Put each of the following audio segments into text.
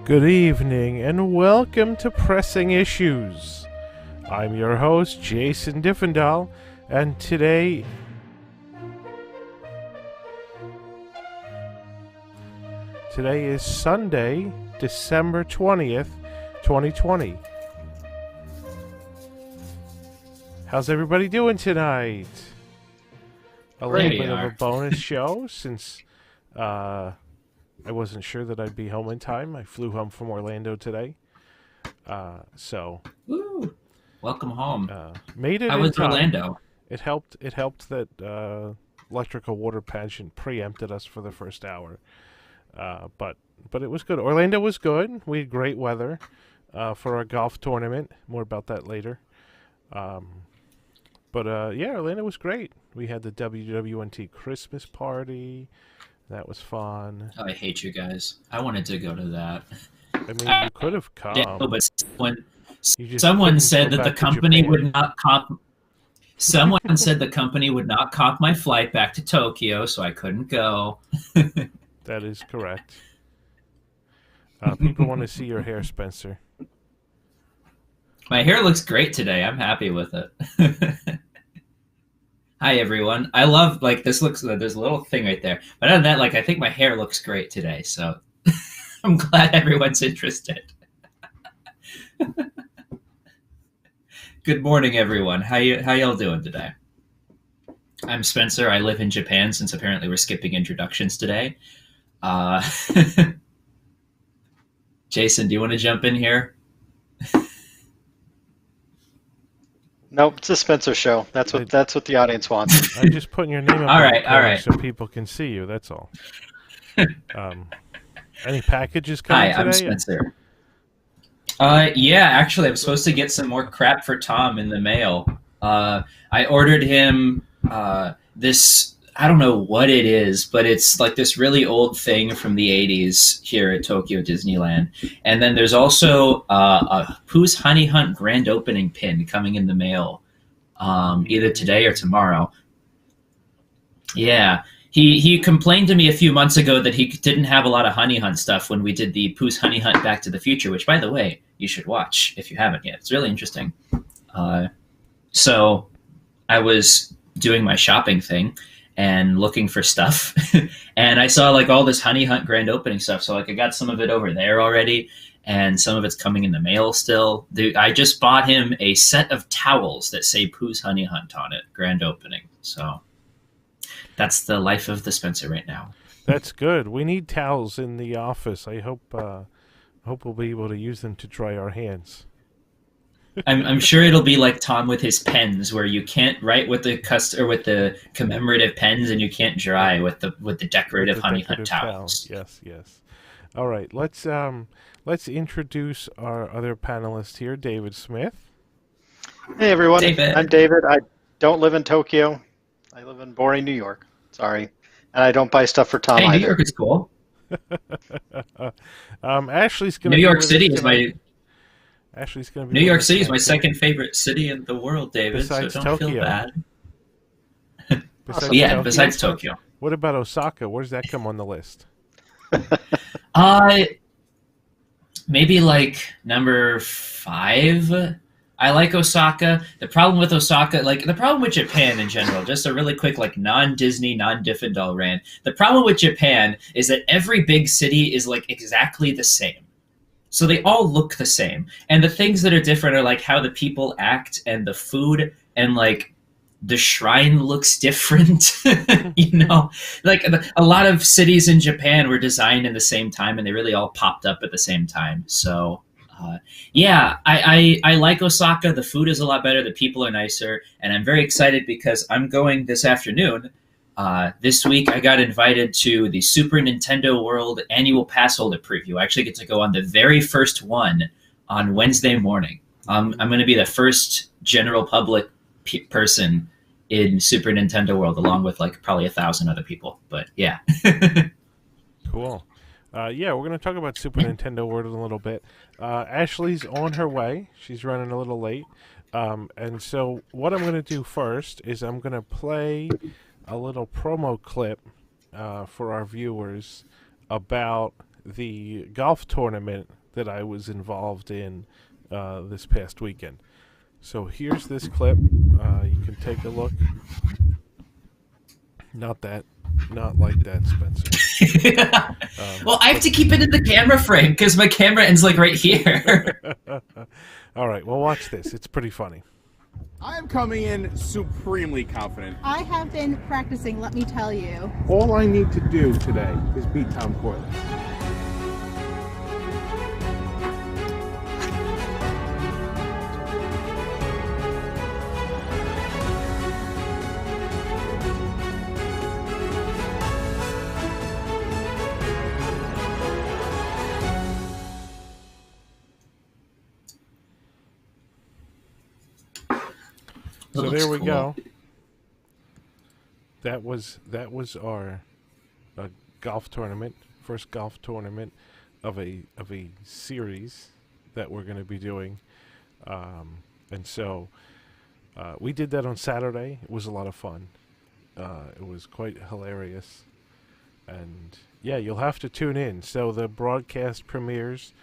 Good evening and welcome to Pressing Issues. I'm your host, Jason Diffendahl, and today is Sunday, December 20th, 2020. How's everybody doing tonight? A little bit of a bonus show since I wasn't sure that I'd be home in time. I flew home from Orlando today. Woo! Welcome home. Made it How in was time. Orlando? It helped that Electrical Water Pageant preempted us for the first hour. But it was good. Orlando was good. We had great weather for our golf tournament. More about that later. Orlando was great. We had the WDWNT Christmas party. That was fun. Oh, I hate you guys. I wanted to go to that. I mean, you could have come. Yeah, but Someone said that the company would not comp. Someone said the company would not comp my flight back to Tokyo, so I couldn't go. That is correct. People want to see your hair, Spencer. My hair looks great today. I'm happy with it. Hi, everyone. I love, this looks, there's a little thing right there. But other than that, I think my hair looks great today. So I'm glad everyone's interested. Good morning, everyone. How y'all doing today? I'm Spencer. I live in Japan since apparently we're skipping introductions today. Jason, do you want to jump in here? Nope, it's a Spencer show. That's what the audience wants. I'm just putting your name up all right. So people can see you. That's all. Any packages coming today? Hi, I'm Spencer. Yeah, actually, I'm supposed to get some more crap for Tom in the mail. I ordered him this. I don't know what it is, but it's like this really old thing from the 80s here at Tokyo Disneyland. And then there's also a Pooh's Honey Hunt grand opening pin coming in the mail either today or tomorrow. Yeah. He complained to me a few months ago that he didn't have a lot of Honey Hunt stuff when we did the Pooh's Honey Hunt Back to the Future, which, by the way, you should watch if you haven't yet. It's really interesting. So I was doing my shopping thing and looking for stuff. And I saw all this Honey Hunt grand opening stuff. So I got some of it over there already. And some of it's coming in the mail still. I just bought him a set of towels that say Pooh's Honey Hunt on it, grand opening. So that's the life of the Spencer right now. That's good. We need towels in the office. I hope we'll be able to use them to dry our hands. I'm sure it'll be like Tom with his pens, where you can't write with the commemorative pens, and you can't dry with the decorative Honey Hunt towels. Yes. All right, let's introduce our other panelist here, David Smith. Hey everyone, David. I'm David. I don't live in Tokyo. I live in boring New York. Sorry, and I don't buy stuff for Tom either. New York is cool. Ashley's gonna. New York City is my. Ashley's going to be New York City is my second favorite city in the world, David. Besides so don't Tokyo. Feel bad. Tokyo? Besides Tokyo. What about Osaka? Where does that come on the list? Maybe number 5. I like Osaka. The problem with Osaka, the problem with Japan in general, just a really quick non-Disney, non-Diffendahl rant. The problem with Japan is that every big city is exactly the same. So they all look the same. And the things that are different are how the people act and the food and the shrine looks different. A lot of cities in Japan were designed in the same time and they really all popped up at the same time. So I like Osaka. The food is a lot better. The people are nicer. And I'm very excited because I'm going this afternoon. This week, I got invited to the Super Nintendo World Annual Pass Holder Preview. I actually get to go on the very first one on Wednesday morning. I'm going to be the first general public person in Super Nintendo World, along with probably 1,000 other people. But yeah. Cool. We're going to talk about Super Nintendo World in a little bit. Ashley's on her way. She's running a little late. And so what I'm going to do first is I'm going to play a little promo clip for our viewers about the golf tournament that I was involved in this past weekend. So here's this clip. You can take a look. Not like that, Spencer. Well, I have to keep it in the camera frame because my camera ends like right here. All right, well, watch this. It's pretty funny. I am coming in supremely confident. I have been practicing, let me tell you. All I need to do today is beat Tom Coyle. So looks there we cool. go. That was our golf tournament, first golf tournament of a series that we're going to be doing, and so we did that on Saturday. It was a lot of fun. It was quite hilarious, and yeah, you'll have to tune in. So the broadcast premieres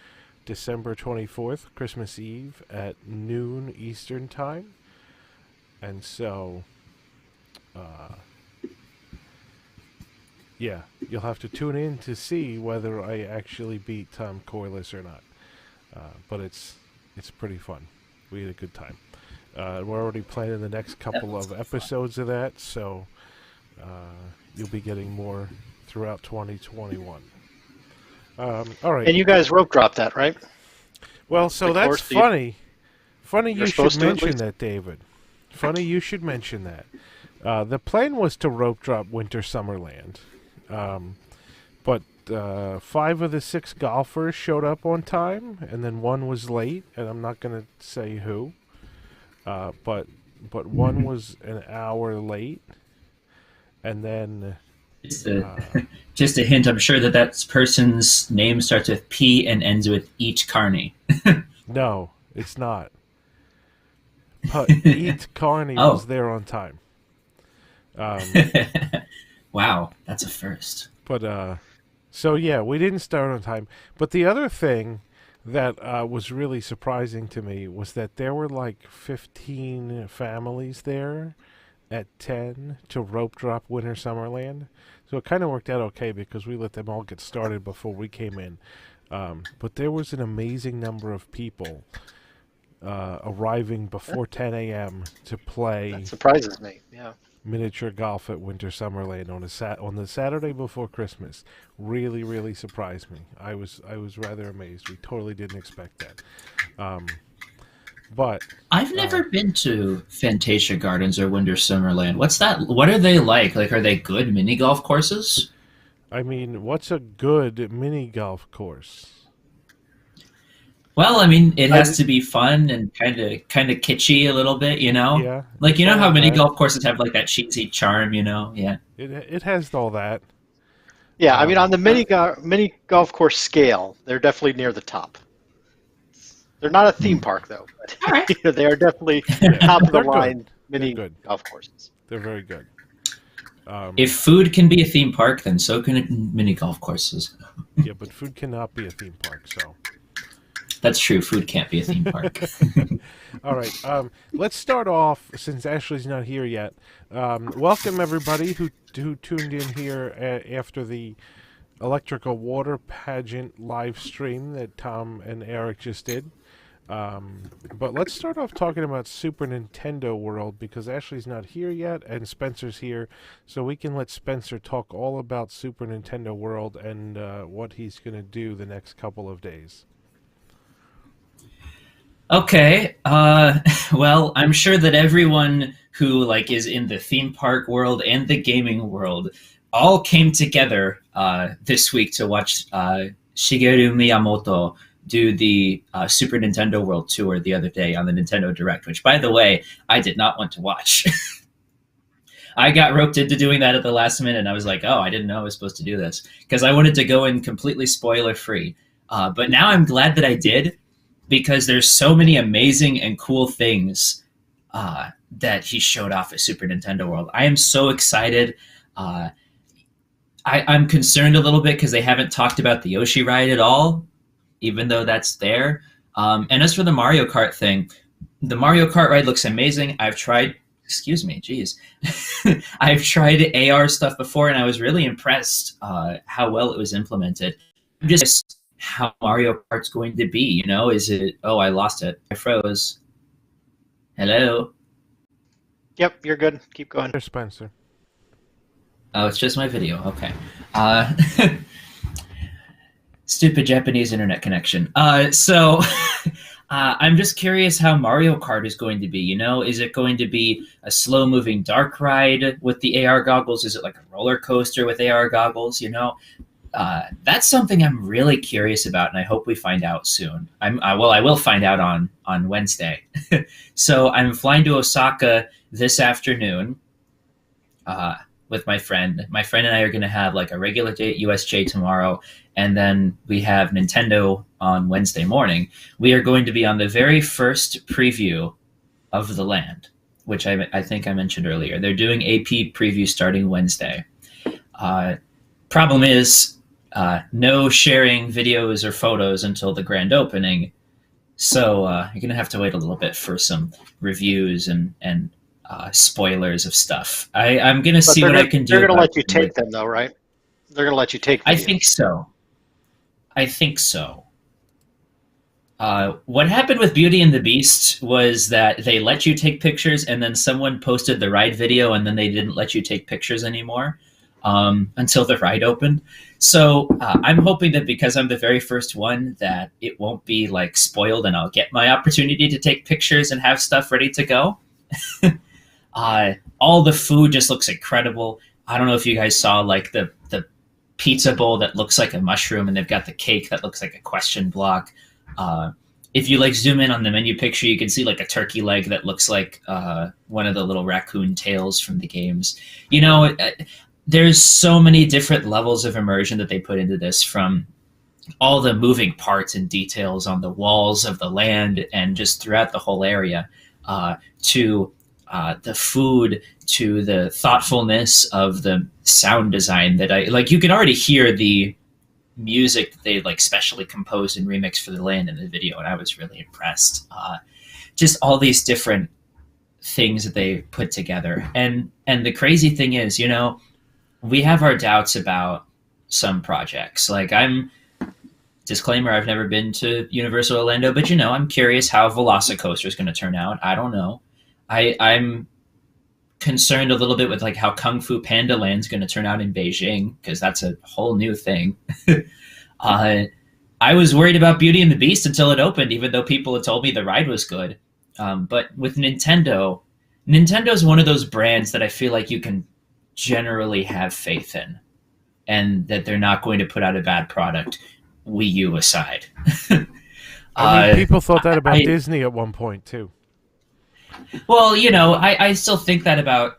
December 24th, Christmas Eve at noon Eastern Time. And so, yeah, you'll have to tune in to see whether I actually beat Tom Coyle or not. But it's pretty fun. We had a good time. We're already planning the next couple of episodes of that, so you'll be getting more throughout 2021. All right. And you guys rope dropped that, right? Well, so The that's course that funny. Funny you're you should supposed to at mention least. that, David. Funny you should mention that. The plan was to rope drop Winter Summerland, but 5 of the 6 golfers showed up on time, and then 1 was late, and I'm not going to say who, but 1 was an hour late, and then... Just a hint, I'm sure that person's name starts with P and ends with Each Carney. No, it's not. Eat Carney was there on time. Wow, that's a first. But so yeah, we didn't start on time. But the other thing that was really surprising to me was that there were like 15 families there at 10 to rope drop Winter Summerland. So it kind of worked out okay because we let them all get started before we came in. But there was an amazing number of people arriving before 10 a.m. to play. That surprises me. Yeah. Miniature golf at Winter Summerland on the Saturday before Christmas. Really, really surprised me. I was rather amazed. We totally didn't expect that. But I've never been to Fantasia Gardens or Winter Summerland. What's that? What are they like? Like, are they good mini golf courses? I mean, what's a good mini golf course? Well, I mean, it has to be fun and kind of kitschy a little bit, you know? Yeah. Like, you know how mini that. golf courses have like that cheesy charm, you know? Yeah. It has all that. Yeah, I mean, on the mini golf course scale, they're definitely near the top. They're not a theme park, though. But, All right. they are definitely top of the They're good. line mini They're good. golf courses. They're very good. If food can be a theme park, then so can mini golf courses. Yeah, but food cannot be a theme park, so. That's true. Food can't be a theme park. All right. Let's start off, since Ashley's not here yet. Welcome, everybody who tuned in here after the electrical water pageant live stream that Tom and Eric just did. But let's start off talking about Super Nintendo World because Ashley's not here yet and Spencer's here, so we can let Spencer talk all about Super Nintendo World and what he's going to do the next couple of days. Okay. Well, I'm sure that everyone who like is in the theme park world and the gaming world all came together this week to watch Shigeru Miyamoto do the Super Nintendo World Tour the other day on the Nintendo Direct, which, by the way, I did not want to watch. I got roped into doing that at the last minute, and I was like, oh, I didn't know I was supposed to do this, because I wanted to go in completely spoiler-free. But now I'm glad that I did, because there's so many amazing and cool things that he showed off at Super Nintendo World. I am so excited. I'm concerned a little bit because they haven't talked about the Yoshi ride at all. even though that's there. And as for the Mario Kart thing, the Mario Kart ride looks amazing. I've tried, excuse me, geez. I've tried AR stuff before, and I was really impressed how well it was implemented. I'm just how Mario Kart's going to be, you know? Is it, oh, I lost it. I froze. Hello? Yep, you're good. Keep going. There's Spencer. Oh, it's just my video. Okay. Stupid Japanese internet connection. So I'm just curious how Mario Kart is going to be. You know, is it going to be a slow-moving dark ride with the AR goggles? Is it like a roller coaster with AR goggles? You know, that's something I'm really curious about, and I hope we find out soon. I will find out on Wednesday. So I'm flying to Osaka this afternoon with my friend. My friend and I are going to have like a regular day at USJ tomorrow, and then we have Nintendo on Wednesday morning. We are going to be on the very first preview of the land, which I think I mentioned earlier. They're doing AP preview starting Wednesday. Problem is, no sharing videos or photos until the grand opening. So you're going to have to wait a little bit for some reviews and spoilers of stuff. I'm going to see what I can do. They're going to let you take them, though, right? They're going to let you take videos. I think so. What happened with Beauty and the Beast was that they let you take pictures, and then someone posted the ride video, and then they didn't let you take pictures anymore until the ride opened. So I'm hoping that because I'm the very first one, that it won't be like spoiled, and I'll get my opportunity to take pictures and have stuff ready to go. All the food just looks incredible. I don't know if you guys saw like the pizza bowl that looks like a mushroom, and they've got the cake that looks like a question block. If you like zoom in on the menu picture, you can see like a turkey leg that looks like one of the little raccoon tails from the games. You know, there's so many different levels of immersion that they put into this, from all the moving parts and details on the walls of the land and just throughout the whole area, to the food, to the thoughtfulness of the sound design that I like. You can already hear the music that they like specially composed and remixed for the land in the video, and I was really impressed. Just all these different things that they put together, and the crazy thing is, you know, we have our doubts about some projects. Like, disclaimer, I've never been to Universal Orlando, but you know, I'm curious how Velocicoaster is going to turn out. I don't know. I'm concerned a little bit with like how Kung Fu Panda Land's going to turn out in Beijing, because that's a whole new thing. I was worried about Beauty and the Beast until it opened, even though people had told me the ride was good. But with Nintendo's one of those brands that I feel like you can generally have faith in, and that they're not going to put out a bad product, Wii U aside. I mean, people thought that about Disney at one point too. Well, you know, I still think that about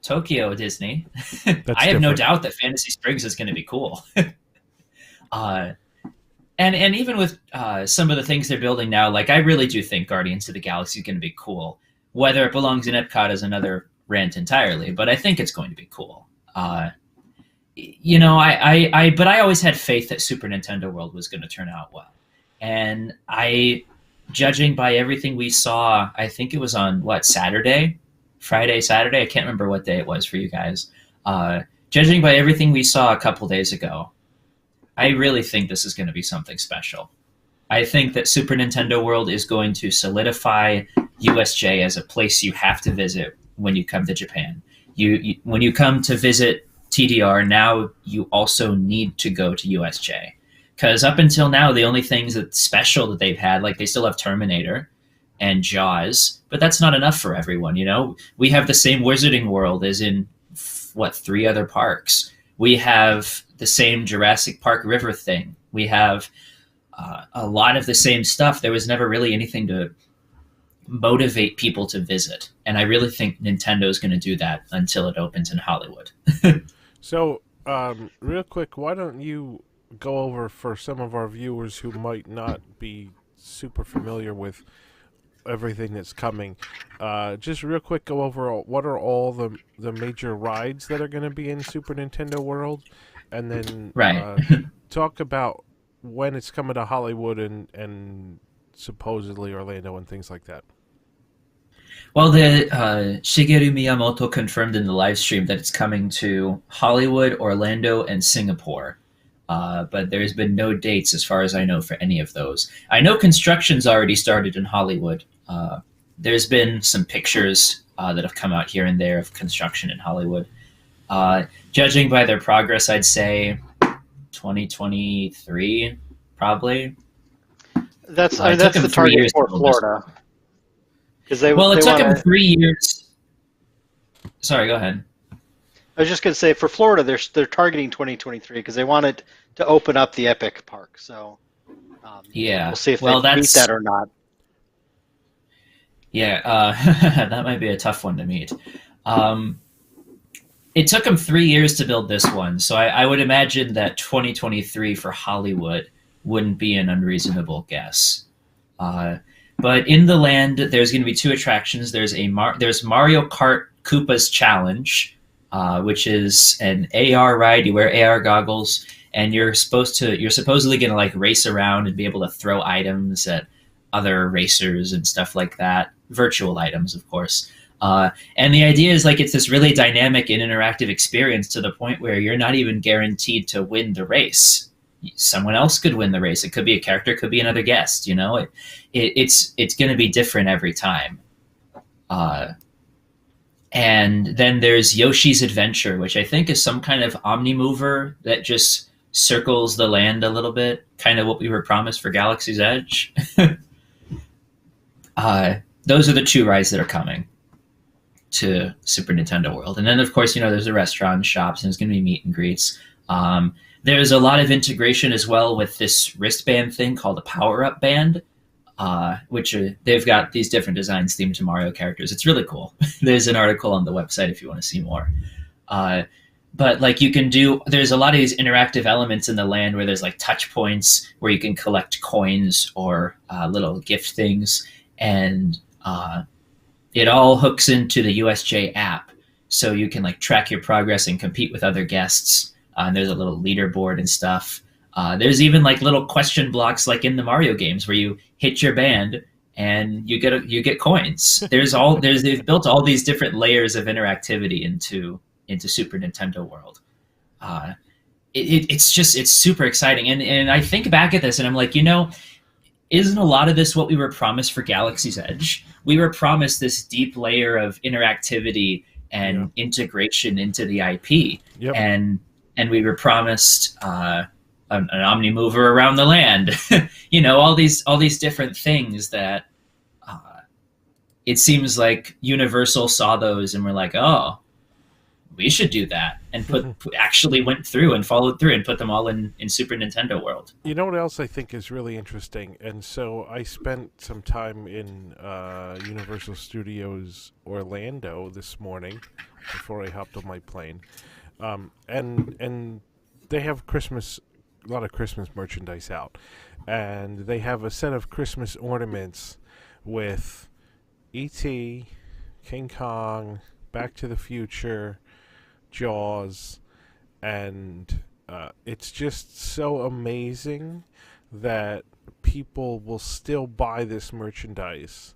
Tokyo Disney. I have no doubt that Fantasy Springs is going to be cool. And even with some of the things they're building now, like, I really do think Guardians of the Galaxy is going to be cool. Whether it belongs in Epcot is another rant entirely, but I think it's going to be cool. You know, but I always had faith that Super Nintendo World was going to turn out well. And judging by everything we saw, I think it was on Saturday, Saturday. I can't remember what day it was for you guys. Judging by everything we saw a couple days ago, I really think this is going to be something special. I think that Super Nintendo World is going to solidify USJ as a place you have to visit when you come to Japan. When you come to visit TDR, now you also need to go to USJ. Because up until now, the only things that's special that they've had, like, they still have Terminator and Jaws, but that's not enough for everyone, you know? We have the same Wizarding World as in, 3 other parks. We have the same Jurassic Park River thing. We have a lot of the same stuff. There was never really anything to motivate people to visit. And I really think Nintendo is going to do that until it opens in Hollywood. So, real quick, why don't you go over, for some of our viewers who might not be super familiar with everything that's coming, just real quick go over what are all the major rides that are going to be in Super Nintendo World, and then talk about when it's coming to Hollywood and supposedly Orlando and things like that? Well, the Shigeru Miyamoto confirmed in the live stream that it's coming to Hollywood, Orlando, and Singapore. But there's been no dates, as far as I know, for any of those. I know construction's already started in Hollywood. There's been some pictures that have come out here and there of construction in Hollywood. Judging by their progress, I'd say 2023, probably. That's It took that's them the 3 target years for to build this. Florida. Because they Well, it they took wanna, them 3 years. Sorry, go ahead. I was just going to say for Florida, they're targeting 2023 because they want it to open up the Epic Park. So Yeah. we'll see if Well, they meet that's that or not. Yeah. That might be a tough one to meet. It took them 3 years to build this one, so I would imagine that 2023 for Hollywood wouldn't be an unreasonable guess. But in the land, there's going to be 2 attractions. There's Mario Kart Koopa's Challenge, which is an AR ride. You wear AR goggles, and you're supposedly going to like race around and be able to throw items at other racers and stuff like that. Virtual items, of course. And the idea is like it's this really dynamic and interactive experience to the point where you're not even guaranteed to win the race. Someone else could win the race. It could be a character, it could be another guest. You know, it's going to be different every time. And then there's Yoshi's Adventure, which I think is some kind of omnimover that just circles the land a little bit, kind of what we were promised for Galaxy's Edge. Those are the 2 rides that are coming to Super Nintendo World. And then, of course, there's the restaurant, shops, and there's going to be meet and greets. There's a lot of integration as well with this wristband thing called a power-up band, which they've got these different designs themed to Mario characters. It's really cool. There's an article on the website if you want to see more. But like there's a lot of these interactive elements in the land where there's like touch points where you can collect coins or little gift things. And it all hooks into the USJ app, so you can like track your progress and compete with other guests. And there's a little leaderboard and stuff. There's even like little question blocks, like in the Mario games, where you hit your band and you get coins. They've built all these different layers of interactivity into Super Nintendo World. It's super exciting, and I think back at this and I'm like, isn't a lot of this what we were promised for Galaxy's Edge? We were promised this deep layer of interactivity and integration into the IP, and we were promised an omnimover around the land. all these different things that it seems like Universal saw those and were like, oh, we should do that, and actually went through and followed through and put them all in Super Nintendo World. You know what else I think is really interesting? And so I spent some time in Universal Studios Orlando this morning before I hopped on my plane. And they have a lot of Christmas merchandise out. And they have a set of Christmas ornaments with E.T., King Kong, Back to the Future, Jaws, and it's just so amazing that people will still buy this merchandise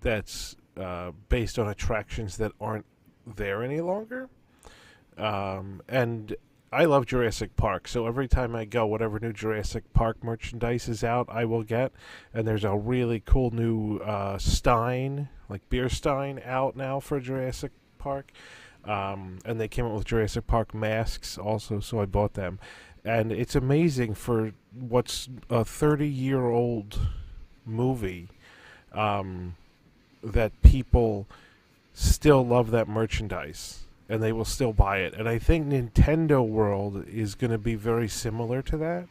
that's based on attractions that aren't there any longer. And I love Jurassic Park, so every time I go, whatever new Jurassic Park merchandise is out, I will get. And there's a really cool new stein, like beer stein, out now for Jurassic Park. And they came out with Jurassic Park masks also, so I bought them. And it's amazing for what's a 30-year-old movie that people still love that merchandise, and they will still buy it. And I think Nintendo World is going to be very similar to that.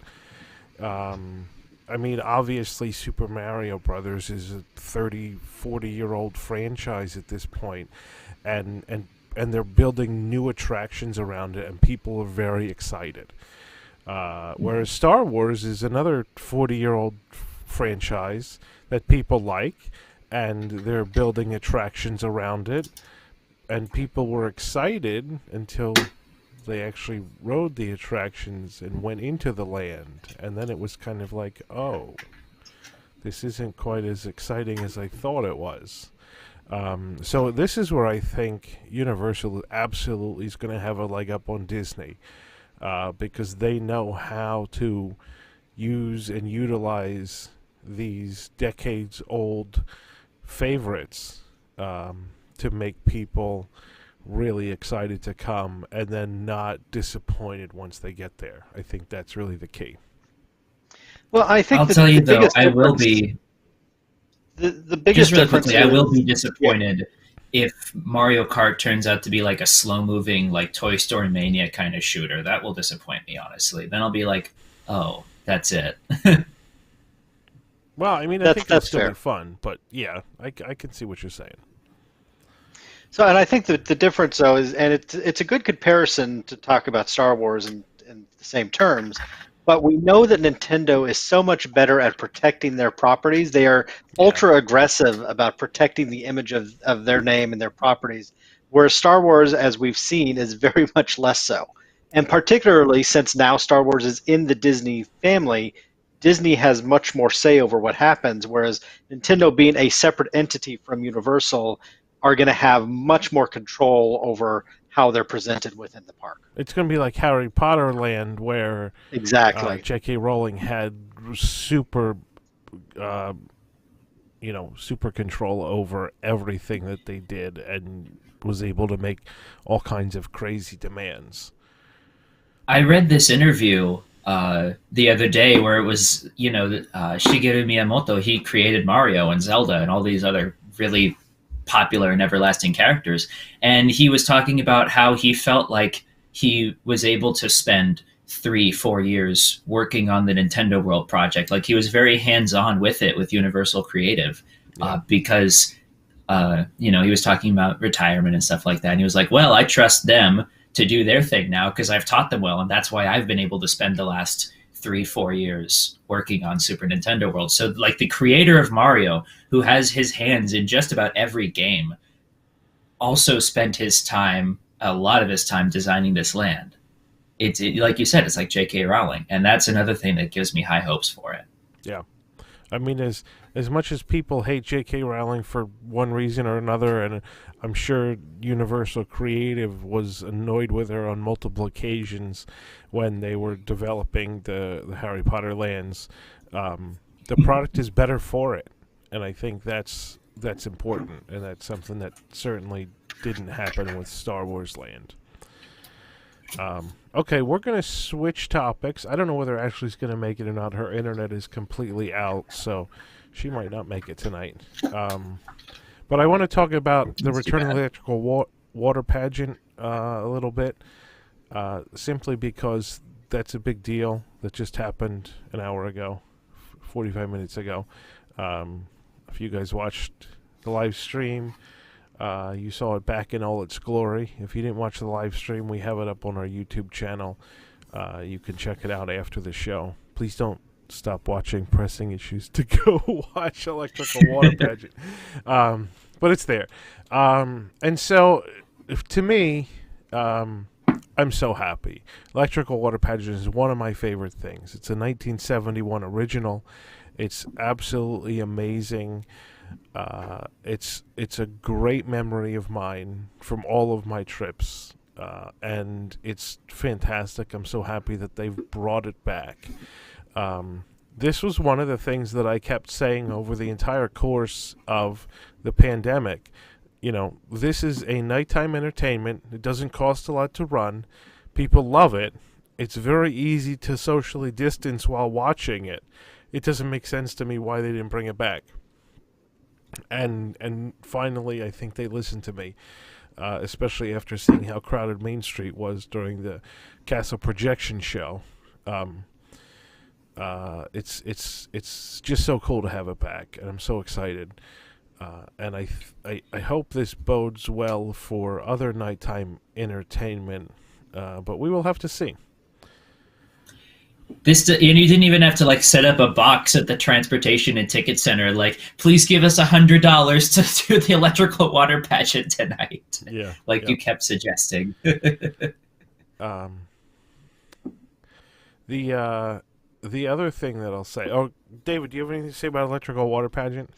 I mean, obviously, Super Mario Brothers is a 30, 40-year-old franchise at this point, and they're building new attractions around it, and people are very excited. Whereas Star Wars is another 40-year-old franchise that people like, and they're building attractions around it, and people were excited until they actually rode the attractions and went into the land, and then it was kind of like, oh, this isn't quite as exciting as I thought it was. So this is where I think Universal absolutely is going to have a leg up on Disney, because they know how to use and utilize these decades-old favorites to make people really excited to come and then not disappointed once they get there. I think that's really the key. Well, I think I'll tell you though, biggest I will difference- be the biggest just really difference. quickly. I will be is- disappointed if Mario Kart turns out to be like a slow-moving, like Toy Story Mania kind of shooter. That will disappoint me, honestly. Then I'll be like, oh, that's it. Well, I mean, I think That's it'll still fair. be fun, but yeah, I can see what you're saying. So, and I think that the difference, though, is, and it's a good comparison to talk about Star Wars in the same terms, but we know that Nintendo is so much better at protecting their properties. They are ultra aggressive about protecting the image of their name and their properties, whereas Star Wars, as we've seen, is very much less so. And particularly since now Star Wars is in the Disney family, Disney has much more say over what happens, whereas Nintendo, being a separate entity from Universal, are going to have much more control over how they're presented within the park. It's going to be like Harry Potter Land, where Exactly. J.K. Rowling had super, super control over everything that they did and was able to make all kinds of crazy demands. I read this interview the other day where it was, Shigeru Miyamoto, he created Mario and Zelda and all these other really popular and everlasting characters. And he was talking about how he felt like he was able to spend 3-4 years working on the Nintendo World project. Like he was very hands-on with it, with Universal Creative, because, he was talking about retirement and stuff like that. And he was like, well, I trust them to do their thing now because I've taught them well. And that's why I've been able to spend the last 3-4 years working on Super Nintendo World. So like the creator of Mario, who has his hands in just about every game, also spent a lot of his time designing this land. It's like you said, it's like J.K. Rowling. And that's another thing that gives me high hopes for it. Yeah. I mean, as much as people hate J.K. Rowling for one reason or another, and I'm sure Universal Creative was annoyed with her on multiple occasions when they were developing the Harry Potter lands, the product is better for it, and I think that's important, and that's something that certainly didn't happen with Star Wars Land. Okay, we're going to switch topics. I don't know whether Ashley's going to make it or not. Her internet is completely out, so she might not make it tonight. But I want to talk about the return of the electrical water pageant a little bit, simply because that's a big deal that just happened an hour ago, 45 minutes ago. If you guys watched the live stream, you saw it back in all its glory. If you didn't watch the live stream, we have it up on our YouTube channel. You can check it out after the show. Please don't stop watching Pressing Issues to go watch Electrical Water Pageant. But it's there. And so, to me, I'm so happy. Electrical Water Pageant is one of my favorite things. It's a 1971 original. It's absolutely amazing. It's a great memory of mine from all of my trips, and it's fantastic. I'm so happy that they've brought it back. This was one of the things that I kept saying over the entire course of the pandemic. This is a nighttime entertainment. It doesn't cost a lot to run. People love it. It's very easy to socially distance while watching it. It doesn't make sense to me why they didn't bring it back. And finally, I think they listened to me, especially after seeing how crowded Main Street was during the Castle Projection show. It's just so cool to have it back, and I'm so excited. And I hope this bodes well for other nighttime entertainment, but we will have to see. And you didn't even have to set up a box at the transportation and ticket center. Please give us $100 to do the electrical water pageant tonight. Yeah, You kept suggesting. Um, the other thing that I'll say. Oh, David, do you have anything to say about electrical water pageant?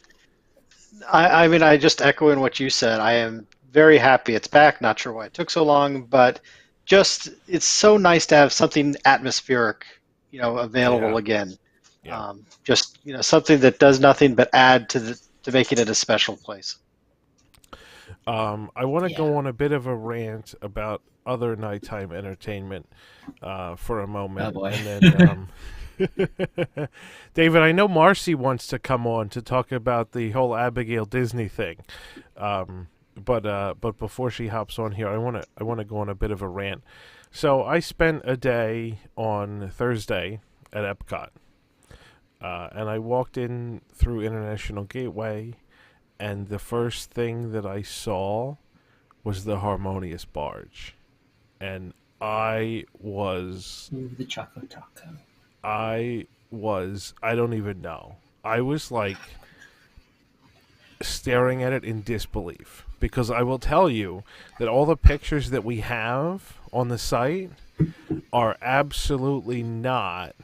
I mean, I just echo in what you said. I am very happy it's back. Not sure why it took so long, but just it's so nice to have something atmospheric, available Yeah, again. yeah. Just something that does nothing but add to making it a special place. I want to Yeah. go on a bit of a rant about other nighttime entertainment for a Oh moment, boy. and then David, I know Marcy wants to come on to talk about the whole Abigail Disney thing, but before she hops on here, I want to go on a bit of a rant. So I spent a day on Thursday at Epcot, and I walked in through International Gateway, and the first thing that I saw was the Harmonious barge, and I was Ooh, the chocolate taco. I don't even know. I was like staring at it in disbelief because I will tell you that all the pictures that we have on the site are absolutely not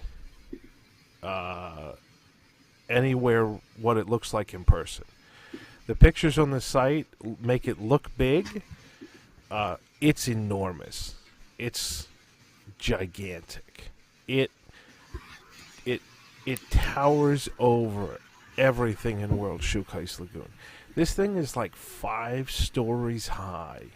anywhere what it looks like in person. The pictures on the site make it look big. It's enormous. It's gigantic. It it towers over everything in World Showcase Lagoon. This thing is like 5 stories high.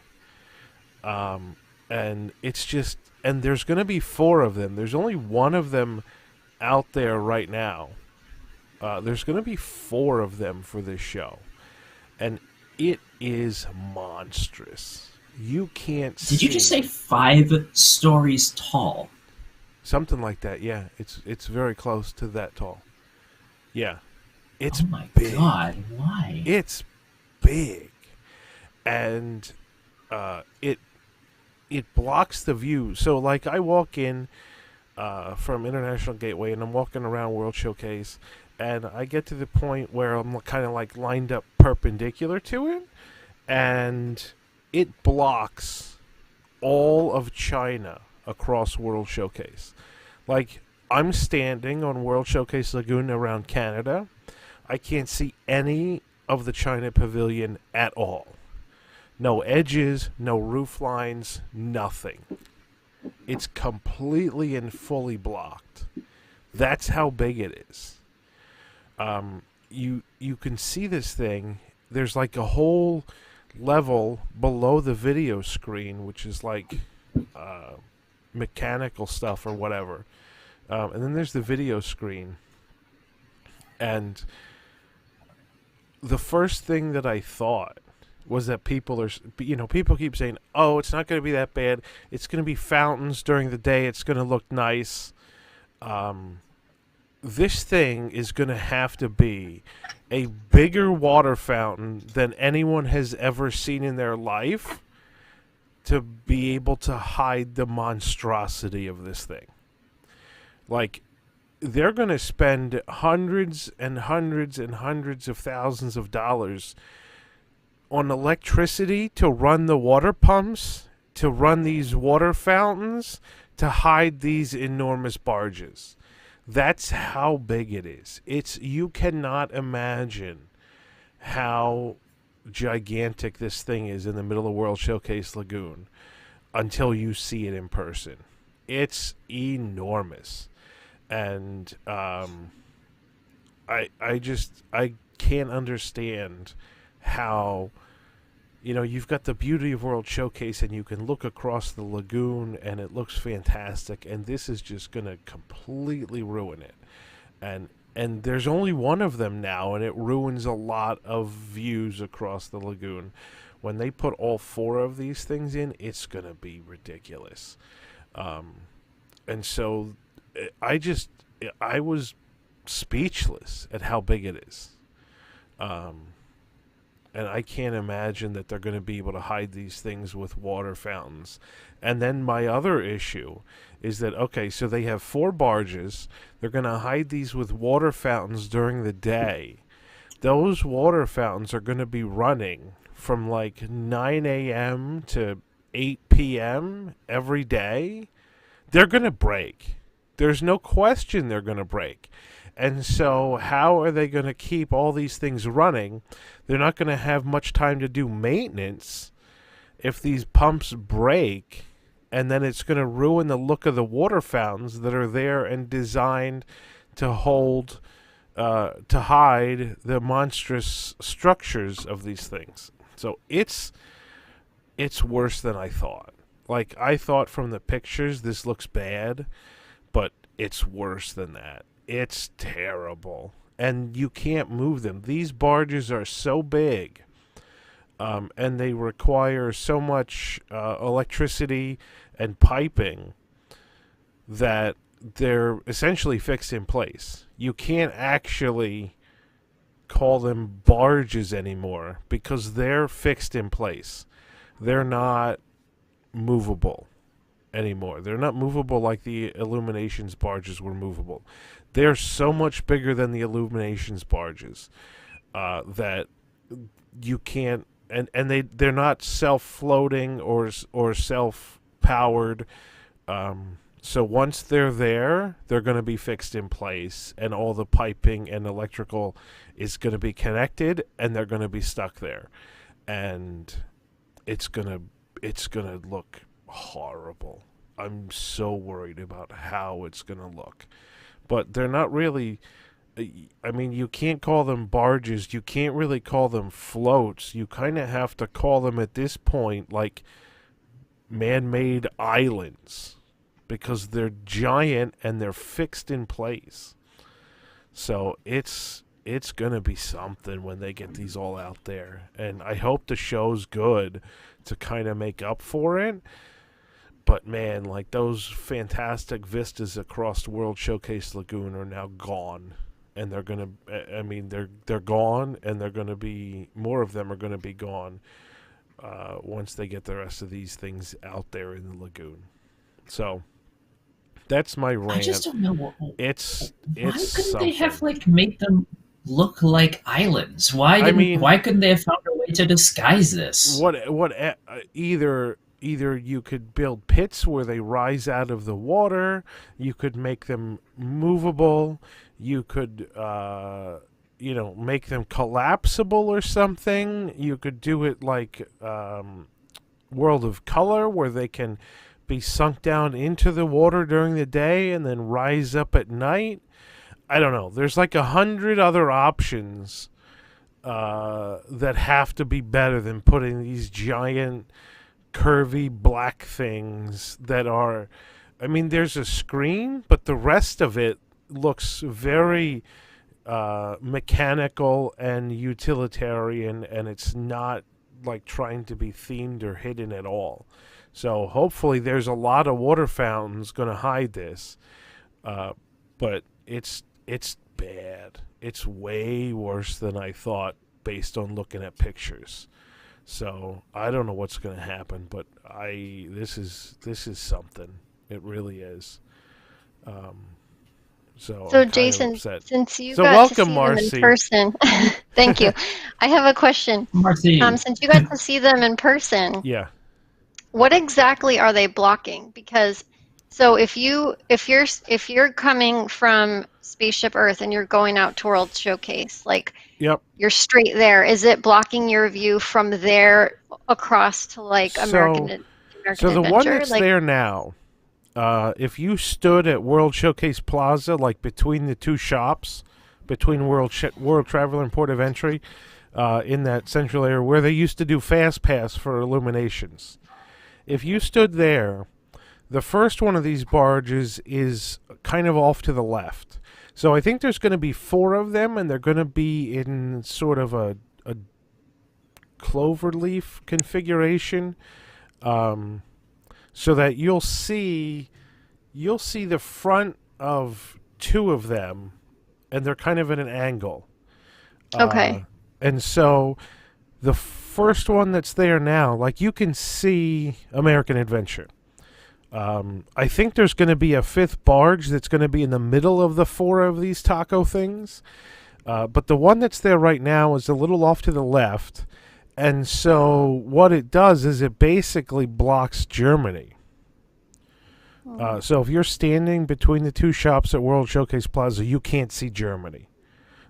And it's just, and there's going to be 4 of them. There's only one of them out there right now. There's going to be 4 of them for this show. And it is monstrous. You can't see. Did you just say 5 stories tall? Something like that, yeah. It's very close to that tall. Yeah. It's Oh my big. god, why? It's big. And it blocks the view. So like I walk in from International Gateway and I'm walking around World Showcase and I get to the point where I'm kind of like lined up perpendicular to it and it blocks all of China across World Showcase. Like, I'm standing on World Showcase Lagoon around Canada. I can't see any of the China Pavilion at all. No edges, no roof lines, nothing. It's completely and fully blocked. That's how big it is. You can see this thing. There's like a whole level below the video screen, which is like mechanical stuff or whatever. And then there's the video screen. And the first thing that I thought was that people keep saying, oh, it's not going to be that bad. It's going to be fountains during the day. It's going to look nice. This thing is going to have to be a bigger water fountain than anyone has ever seen in their life to be able to hide the monstrosity of this thing. Like, they're going to spend hundreds and hundreds and hundreds of thousands of dollars on electricity to run the water pumps, to run these water fountains, to hide these enormous barges. That's how big it is. You cannot imagine how gigantic this thing is in the middle of World Showcase Lagoon until you see it in person. It's enormous. And I can't understand how, you've got the beauty of World Showcase and you can look across the lagoon and it looks fantastic, and this is just going to completely ruin it. And there's only one of them now, and it ruins a lot of views across the lagoon. When they put all 4 of these things in, it's going to be ridiculous. And so I was speechless at how big it is. And I can't imagine that they're going to be able to hide these things with water fountains. And then my other issue is that, okay, so they have 4 barges. They're going to hide these with water fountains during the day. Those water fountains are going to be running from like 9 a.m. to 8 p.m. every day, they're going to break. There's no question they're going to break. And so how are they going to keep all these things running? They're not going to have much time to do maintenance if these pumps break, and then it's going to ruin the look of the water fountains that are there and designed to hold, to hide the monstrous structures of these things. So it's worse than I thought. Like, I thought from the pictures this looks bad, but it's worse than that. It's terrible. And you can't move them. These barges are so big, and they require so much electricity and piping that they're essentially fixed in place. You can't actually call them barges anymore because they're fixed in place. They're not movable anymore. They're not movable like the Illuminations barges were movable. They're so much bigger than the Illuminations barges that you can't, and they're not self-floating or self-powered. So once they're there, they're going to be fixed in place, and all the piping and electrical is going to be connected, and they're going to be stuck there, and it's gonna look horrible. I'm so worried about how it's gonna look. But they're not really. I mean, you can't call them barges. You can't really call them floats. You kind of have to call them at this point like man-made islands, because they're giant and they're fixed in place. So it's going to be something when they get these all out there. And I hope the show's good to kind of make up for it. But man, like, those fantastic vistas across World Showcase Lagoon are now gone. And they're going to, I mean, they're gone, and they're going to be, more of them are going to be gone once they get the rest of these things out there in the lagoon. So that's my rant. I just don't know. Why It's couldn't something. they have made them look like islands? Why couldn't they have found a way to disguise this? Either you could build pits where they rise out of the water. You could make them movable. You could make them collapsible or something. You could do it like World of Color, where they can be sunk down into the water during the day and then rise up at night. I don't know. There's like 100 other options that have to be better than putting these giant, curvy black things that are... I mean, there's a screen, but the rest of it looks very mechanical and utilitarian, and it's not like trying to be themed or hidden at all. So hopefully there's a lot of water fountains going to hide this. But it's bad. It's way worse than I thought based on looking at pictures. So I don't know what's going to happen, but this is something. It really is. So Jason, since you got welcome, to see Marcy. them in person, thank you. I have a question. Marcy. Since you got to see them in person, yeah. What exactly are they blocking? Because so if you're coming from Spaceship Earth and you're going out to World Showcase, like, yep, you're straight there. Is it blocking your view from there across to like American So the Adventure? one that's there now, if you stood at World Showcase Plaza, like between the two shops, between World Traveler and Port of Entry, in that central area where they used to do Fast Pass for Illuminations, if you stood there, the first one of these barges is kind of off to the left. So I think there's going to be 4 of them, and they're going to be in sort of a cloverleaf configuration, so that you'll see the front of 2 of them, and they're kind of at an angle. Okay. And so the first one that's there now, like, you can see American Adventure. I think there's going to be a 5th barge that's going to be in the middle of the 4 of these taco things. But the one that's there right now is a little off to the left. And so what it does is it basically blocks Germany. So if you're standing between the two shops at World Showcase Plaza, you can't see Germany.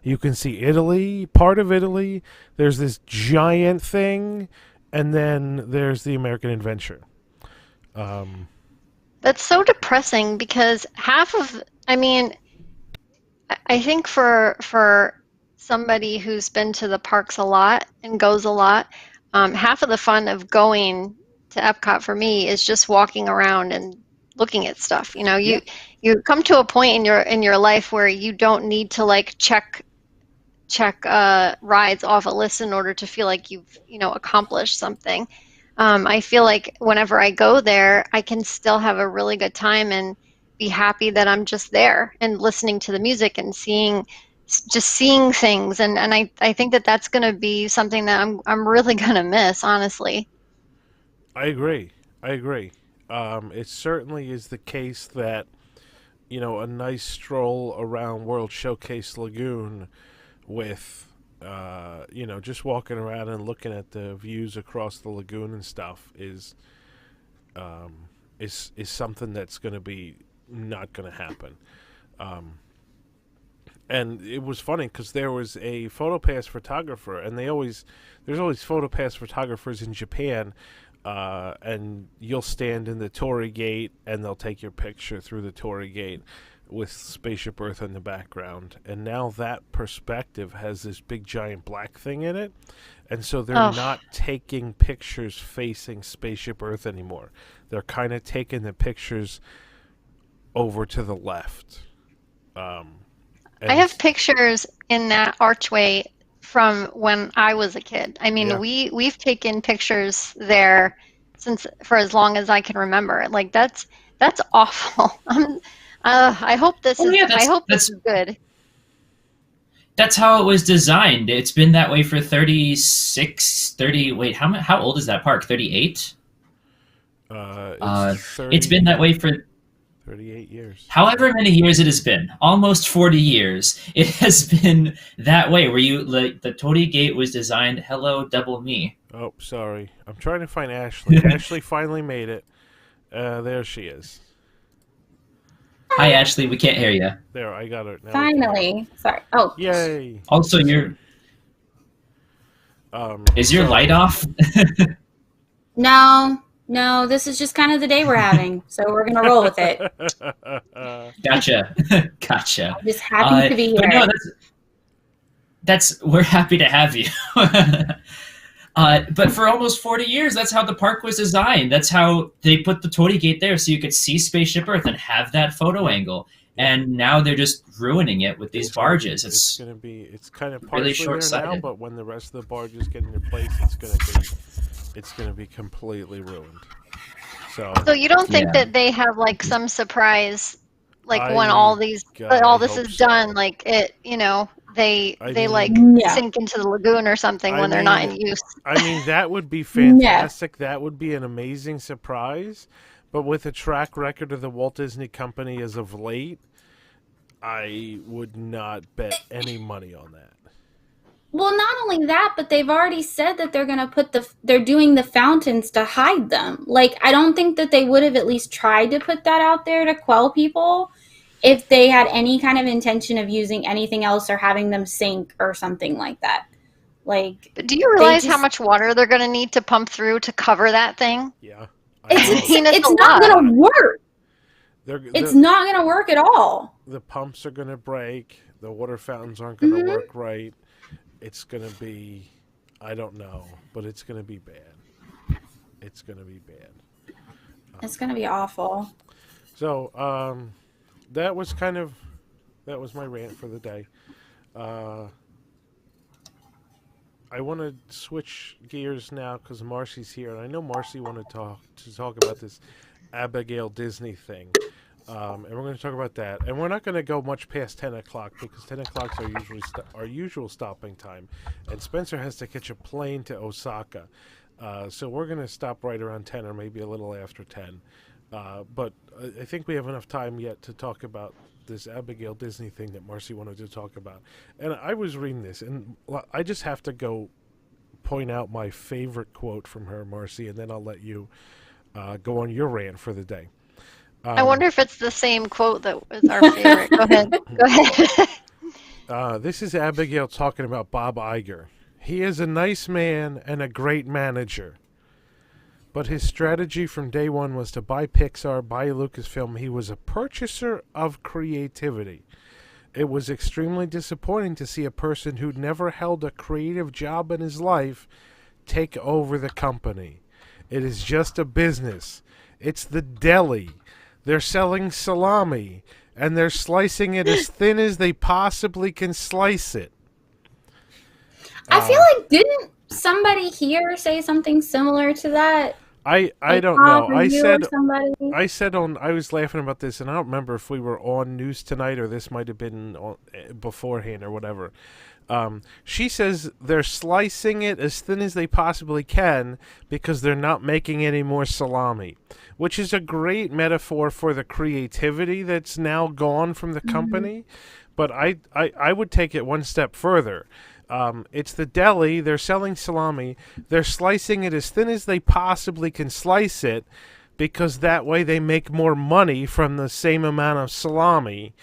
You can see Italy, part of Italy. There's this giant thing, and then there's the American Adventure. That's so depressing because I think for somebody who's been to the parks a lot and goes a lot, half of the fun of going to Epcot for me is just walking around and looking at stuff. You know, you come to a point in your life where you don't need to like check rides off a list in order to feel like you've accomplished something. I feel like whenever I go there, I can still have a really good time and be happy that I'm just there and listening to the music and seeing things. And I think that that's going to be something that I'm really going to miss, honestly. I agree. It certainly is the case that, a nice stroll around World Showcase Lagoon with, just walking around and looking at the views across the lagoon and stuff is something that's going to be not going to happen. And it was funny because there was a PhotoPass photographer, and there's always PhotoPass photographers in Japan, and you'll stand in the Torii Gate, and they'll take your picture through the Torii Gate with Spaceship Earth in the background. And now that perspective has this big giant black thing in it, and so they're not taking pictures facing Spaceship Earth anymore. They're kind of taking the pictures over to the left. I have pictures in that archway from when I was a kid. I mean, we've taken pictures there for as long as I can remember. Like that's awful. I hope this this is good. That's how it was designed. It's been that way for 30. Wait, how old is that park? 38. It's been that way for 38 years. However many years it has been, almost 40 years, it has been that way, where the Torii Gate was designed, hello, double me. Oh, sorry. I'm trying to find Ashley. Ashley finally made it. There she is. Hi, Ashley, we can't hear you. There, I got her. Now Finally. Sorry. Oh. Yay. Also, is your light off? No, this is just kind of the day we're having, so we're going to roll with it. Gotcha. I'm just happy to be here. No, we're happy to have you. But for almost 40 years, that's how the park was designed. That's how they put the Torii Gate there, so you could see Spaceship Earth and have that photo angle. And now they're just ruining it with these barges. It's kind of partially really there short-sighted now, but when the rest of the barges get into place, it's going to be completely ruined. So you don't think that they have like some surprise, like when all this is done, like it, they sink into the lagoon or something when they're not in use. I mean, that would be fantastic. That would be an amazing surprise. But with the track record of the Walt Disney Company as of late, I would not bet any money on that. Well, not only that, but they've already said that they're going to they're doing the fountains to hide them. Like, I don't think that they would have at least tried to put that out there to quell people if they had any kind of intention of using anything else or having them sink or something like that. Like, but do you realize how much water they're going to need to pump through to cover that thing? Yeah. It's not going to work. It's not going to work at all. The pumps are going to break. The water fountains aren't going to work right. It's going to be, I don't know, but it's going to be bad. It's going to be bad. It's going to be awful. So, that was my rant for the day. I want to switch gears now because Marcy's here, and I know Marcy wanted to talk about this Abigail Disney thing. And we're going to talk about that. And we're not going to go much past 10 o'clock because 10 o'clock is our usual stopping time. And Spencer has to catch a plane to Osaka. So we're going to stop right around 10 or maybe a little after 10. But I think we have enough time yet to talk about this Abigail Disney thing that Marcy wanted to talk about. And I was reading this, and I just have to go point out my favorite quote from her, Marcy, and then I'll let you go on your rant for the day. I wonder if it's the same quote that was our favorite. Go ahead. Go ahead. This is Abigail talking about Bob Iger. He is a nice man and a great manager. But his strategy from day one was to buy Pixar, buy Lucasfilm. He was a purchaser of creativity. It was extremely disappointing to see a person who'd never held a creative job in his life take over the company. It is just a business. It's the deli. They're selling salami, and they're slicing it as thin as they possibly can slice it. I feel like didn't somebody here say something similar to that? I Like don't know. Bob or you or somebody? I was laughing about this, and I don't remember if we were on News Tonight or this might have been beforehand or whatever. She says they're slicing it as thin as they possibly can because they're not making any more salami, which is a great metaphor for the creativity that's now gone from the company. But I would take it one step further. It's the deli. They're selling salami. They're slicing it as thin as they possibly can slice it because that way they make more money from the same amount of salami.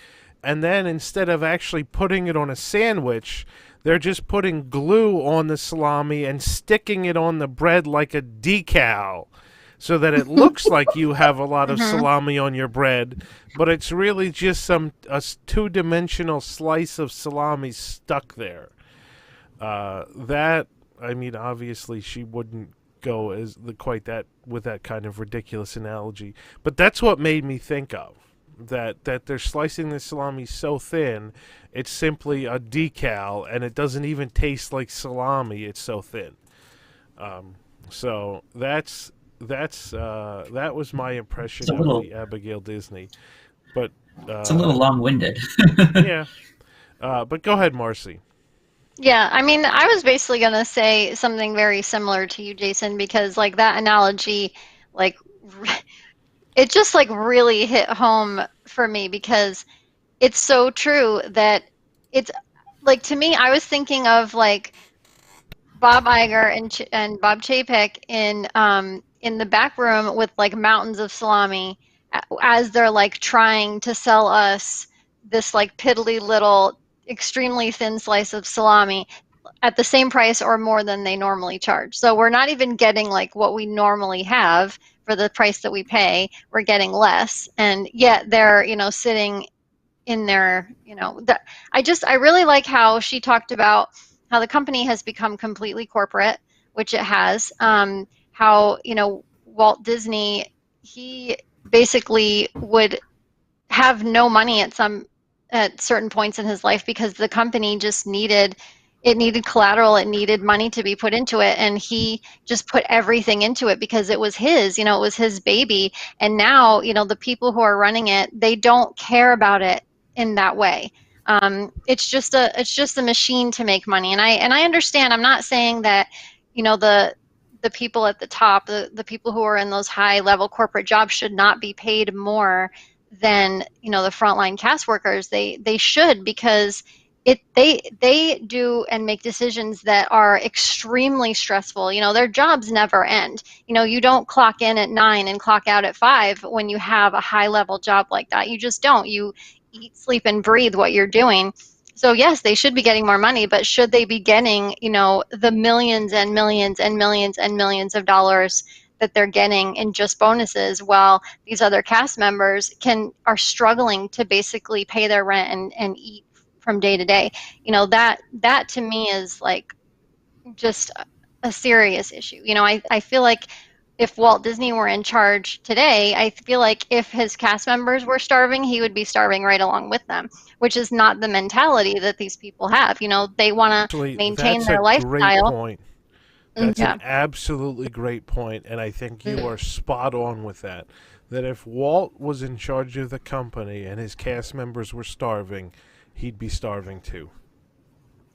And then instead of actually putting it on a sandwich, they're just putting glue on the salami and sticking it on the bread like a decal so that it looks like you have a lot of salami on your bread, but it's really just a two-dimensional slice of salami stuck there. Obviously she wouldn't go with that kind of ridiculous analogy, but that's what made me think of that they're slicing the salami so thin it's simply a decal and it doesn't even taste like salami, it's so thin. So that was my impression of the Abigail Disney, but it's a little long-winded. Yeah, but go ahead, Marcy. Yeah, I mean, I was basically going to say something very similar to you, Jason, because like that analogy, like it just like really hit home for me because it's so true that it's like to me, I was thinking of like Bob Iger and Bob Chapek in the back room with like mountains of salami as they're like trying to sell us this like piddly little extremely thin slice of salami at the same price or more than they normally charge. So we're not even getting like what we normally have for the price that we pay. We're getting less, and yet they're sitting in their I really like how she talked about how the company has become completely corporate, which it has. How Walt Disney, he basically would have no money at certain points in his life because the company just needed collateral, it needed money to be put into it, and he just put everything into it because it was his, it was his baby. And now, the people who are running it, they don't care about it in that way. It's just a machine to make money. And I understand. I'm not saying that, the people at the top, the people who are in those high level corporate jobs should not be paid more than the frontline cast workers. They should, because they do and make decisions that are extremely stressful. Their jobs never end. You don't clock in at 9 and clock out at 5 when you have a high level job like that. You just don't. You eat, sleep, and breathe what you're doing. So yes, they should be getting more money, but should they be getting the millions and millions and millions and millions of dollars that they're getting in just bonuses, while these other cast members are struggling to basically pay their rent and eat from day to day? That to me is like just a serious issue. I feel like if Walt Disney were in charge today, I feel like if his cast members were starving, he would be starving right along with them, which is not the mentality that these people have. They want to maintain their lifestyle. Great point. That's an absolutely great point, and I think you are spot on with that. That if Walt was in charge of the company and his cast members were starving, he'd be starving too.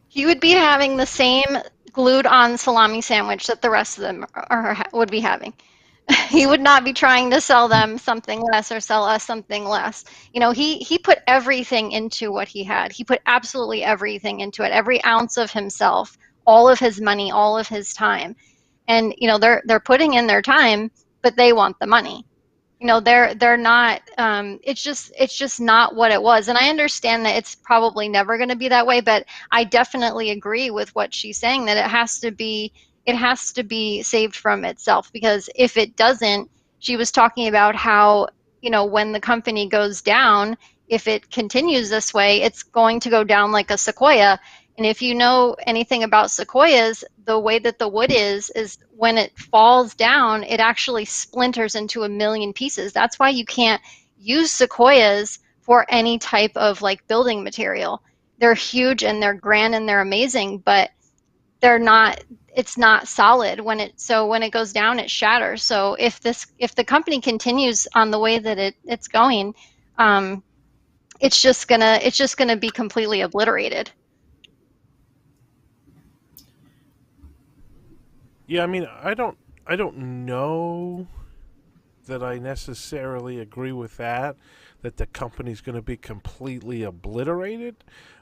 He would be having the same glued-on salami sandwich that the rest of them would be having. He would not be trying to sell them something less or sell us something less. He put everything into what he had. He put absolutely everything into it. Every ounce of himself all of his money, all of his time. And they're putting in their time, but they want the money. They're not, it's just not what it was. And I understand that it's probably never going to be that way, but I definitely agree with what she's saying, that it has to be saved from itself, because if it doesn't, she was talking about how, when the company goes down, if it continues this way, it's going to go down like a sequoia. And if you know anything about sequoias, the way that the wood is when it falls down, it actually splinters into a million pieces. That's why you can't use sequoias for any type of like building material. They're huge and they're grand and they're amazing, but it's not solid. When it goes down, it shatters. So if the company continues on the way that it's going, it's just gonna be completely obliterated. Yeah, I mean, I don't know that I necessarily agree with that the company's going to be completely obliterated.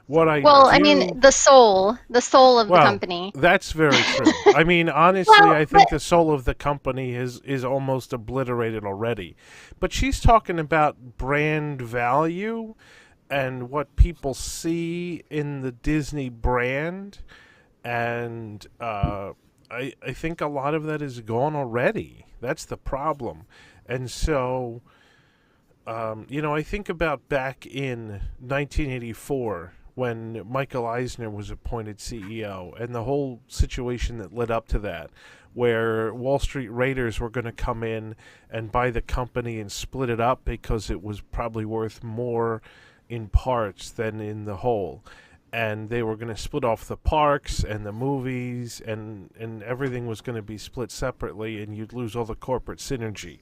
I mean, the soul of the company. That's very true. I mean, honestly, I think the soul of the company is almost obliterated already. But she's talking about brand value and what people see in the Disney brand, and I think a lot of that is gone already. That's the problem. And so, I think about back in 1984 when Michael Eisner was appointed CEO, and the whole situation that led up to that, where Wall Street raiders were going to come in and buy the company and split it up because it was probably worth more in parts than in the whole. And they were going to split off the parks and the movies, and everything was going to be split separately, and you'd lose all the corporate synergy.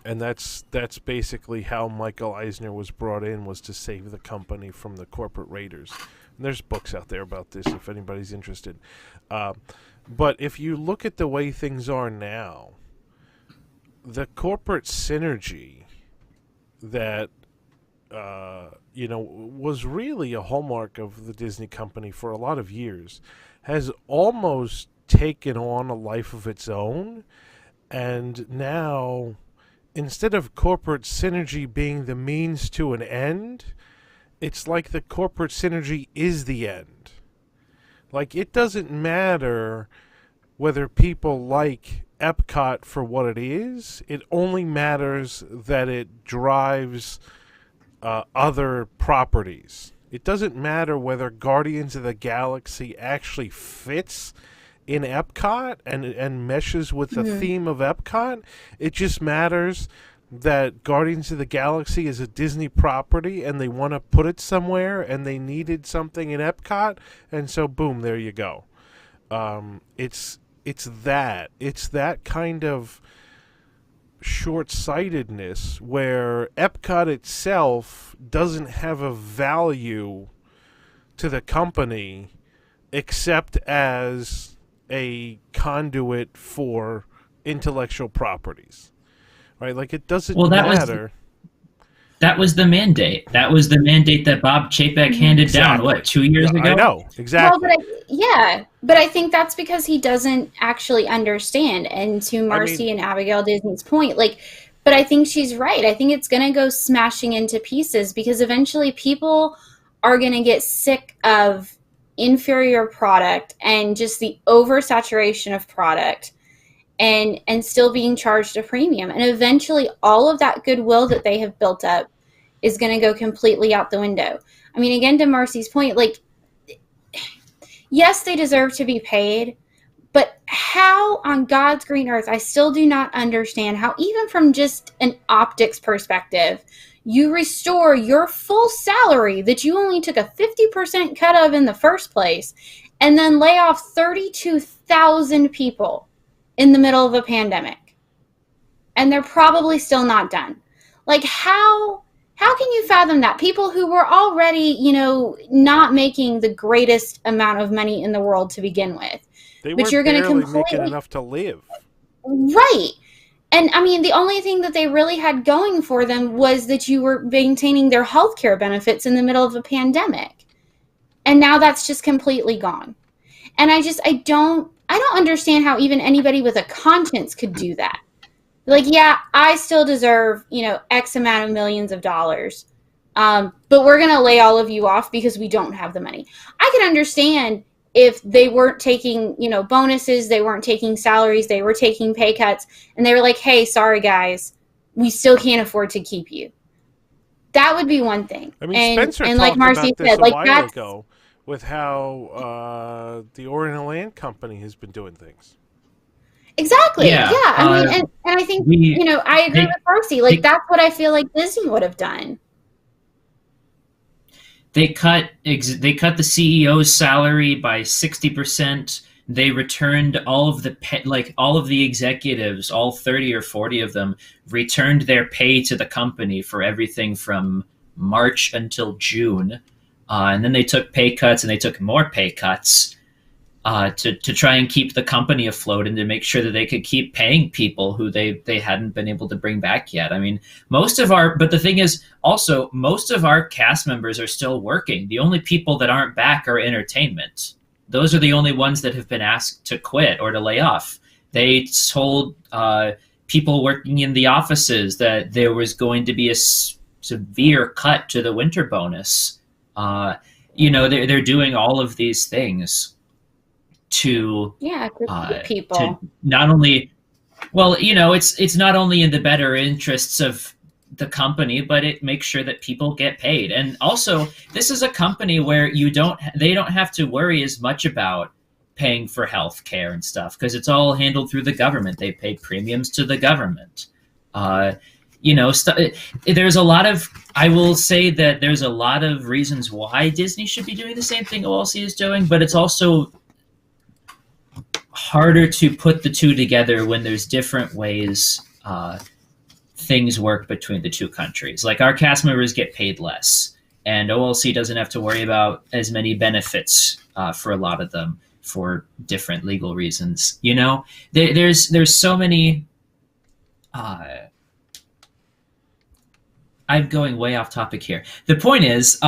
And that's basically how Michael Eisner was brought in, was to save the company from the corporate raiders. And there's books out there about this if anybody's interested. But if you look at the way things are now, the corporate synergy that was really a hallmark of the Disney company for a lot of years, has almost taken on a life of its own. And now, instead of corporate synergy being the means to an end, it's like the corporate synergy is the end. Like, it doesn't matter whether people like Epcot for what it is. It only matters that it drives other properties. It doesn't matter whether Guardians of the Galaxy actually fits in Epcot and meshes with the theme of Epcot. It just matters that Guardians of the Galaxy is a Disney property and they want to put it somewhere and they needed something in Epcot, and so boom, there you go. It's that kind of short-sightedness where Epcot itself doesn't have a value to the company except as a conduit for intellectual properties, right? Like, it doesn't matter. That was the mandate. That was the mandate that Bob Chapek handed down, 2 years ago? I know, exactly. Well, but I think that's because he doesn't actually understand. And to Marcy and Abigail Disney's point, but I think she's right. I think it's going to go smashing into pieces because eventually people are going to get sick of inferior product and just the oversaturation of product and still being charged a premium. And eventually all of that goodwill that they have built up is going to go completely out the window. I mean, again, to Marcy's point, yes, they deserve to be paid, but how on God's green earth, I still do not understand how, even from just an optics perspective, you restore your full salary that you only took a 50% cut of in the first place, and then lay off 32,000 people in the middle of a pandemic. And they're probably still not done. How can you fathom that? People who were already, not making the greatest amount of money in the world to begin with. They were barely making enough to live. Right. And I mean, the only thing that they really had going for them was that you were maintaining their healthcare benefits in the middle of a pandemic. And now that's just completely gone. And I don't understand how even anybody with a conscience could do that. Like, yeah, I still deserve, X amount of millions of dollars. But we're going to lay all of you off because we don't have the money. I can understand if they weren't taking, bonuses, they weren't taking salaries, they were taking pay cuts, and they were like, hey, sorry, guys, we still can't afford to keep you. That would be one thing. I mean, Spencer and talked like Marcy about this said, a like while ago with how the Oriental Land Company has been doing things. Exactly. Yeah. I mean, and I think, I agree with Marcy. Like, that's what I feel like Disney would have done. They cut the CEO's salary by 60%. They returned all of the executives, all 30 or 40 of them, returned their pay to the company for everything from March until June. And then they took pay cuts, and they took more pay cuts to try and keep the company afloat and to make sure that they could keep paying people who they hadn't been able to bring back yet. I mean, but the thing is also, most of our cast members are still working. The only people that aren't back are entertainment. Those are the only ones that have been asked to quit or to lay off. They told people working in the offices that there was going to be a severe cut to the winter bonus. They're doing all of these things to people. To not only, it's not only in the better interests of the company, but it makes sure that people get paid. And also, this is a company where they don't have to worry as much about paying for health care and stuff, because it's all handled through the government. They pay premiums to the government. There's a lot of, I will say that there's a lot of reasons why Disney should be doing the same thing OLC is doing, but it's also harder to put the two together when there's different ways things work between the two countries. Like, our cast members get paid less, and OLC doesn't have to worry about as many benefits for a lot of them for different legal reasons. There's so many. I'm going way off topic here. The point is,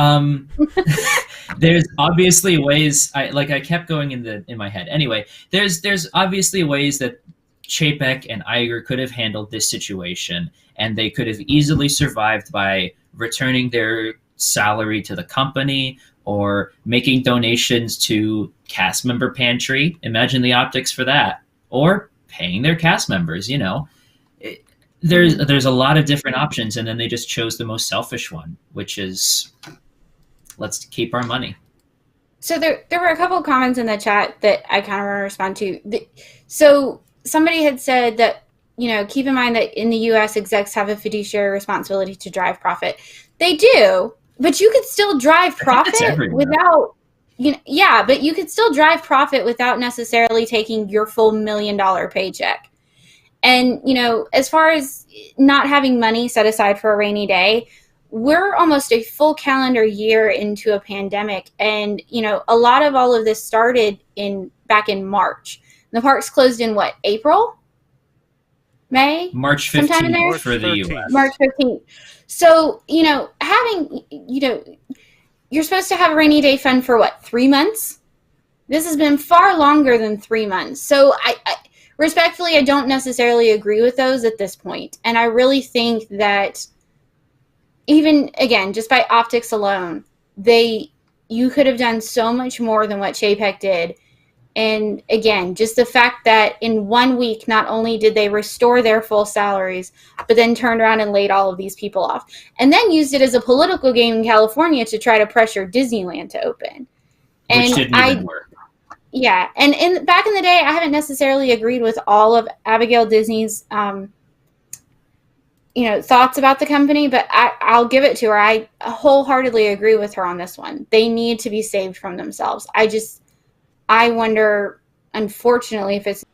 there's obviously ways. I kept going in my head. Anyway, there's obviously ways that Chapek and Iger could have handled this situation, and they could have easily survived by returning their salary to the company or making donations to cast member pantry. Imagine the optics for that, or paying their cast members. There's a lot of different options, and then they just chose the most selfish one, which is, let's keep our money. So there were a couple of comments in the chat that I kind of want to respond to. So somebody had said that, keep in mind that in the U.S., execs have a fiduciary responsibility to drive profit. They do, but you could still drive profit without, but you could still drive profit without necessarily taking your full $1 million paycheck. And, as far as not having money set aside for a rainy day, we're almost a full calendar year into a pandemic. And, a lot of all of this started back in March. The parks closed in what, April? May? March 15th sometime in there? For the U.S. March 15th. So, having, you're supposed to have a rainy day fund for what, 3 months? This has been far longer than 3 months. So I respectfully, I don't necessarily agree with those at this point. And I really think that even, again, just by optics alone, you could have done so much more than what Chapek did. And again, just the fact that in 1 week, not only did they restore their full salaries, but then turned around and laid all of these people off. And then used it as a political game in California to try to pressure Disneyland to open. Which didn't even work. Yeah, and back in the day, I haven't necessarily agreed with all of Abigail Disney's, thoughts about the company, but I'll give it to her. I wholeheartedly agree with her on this one. They need to be saved from themselves. I wonder, unfortunately, if it's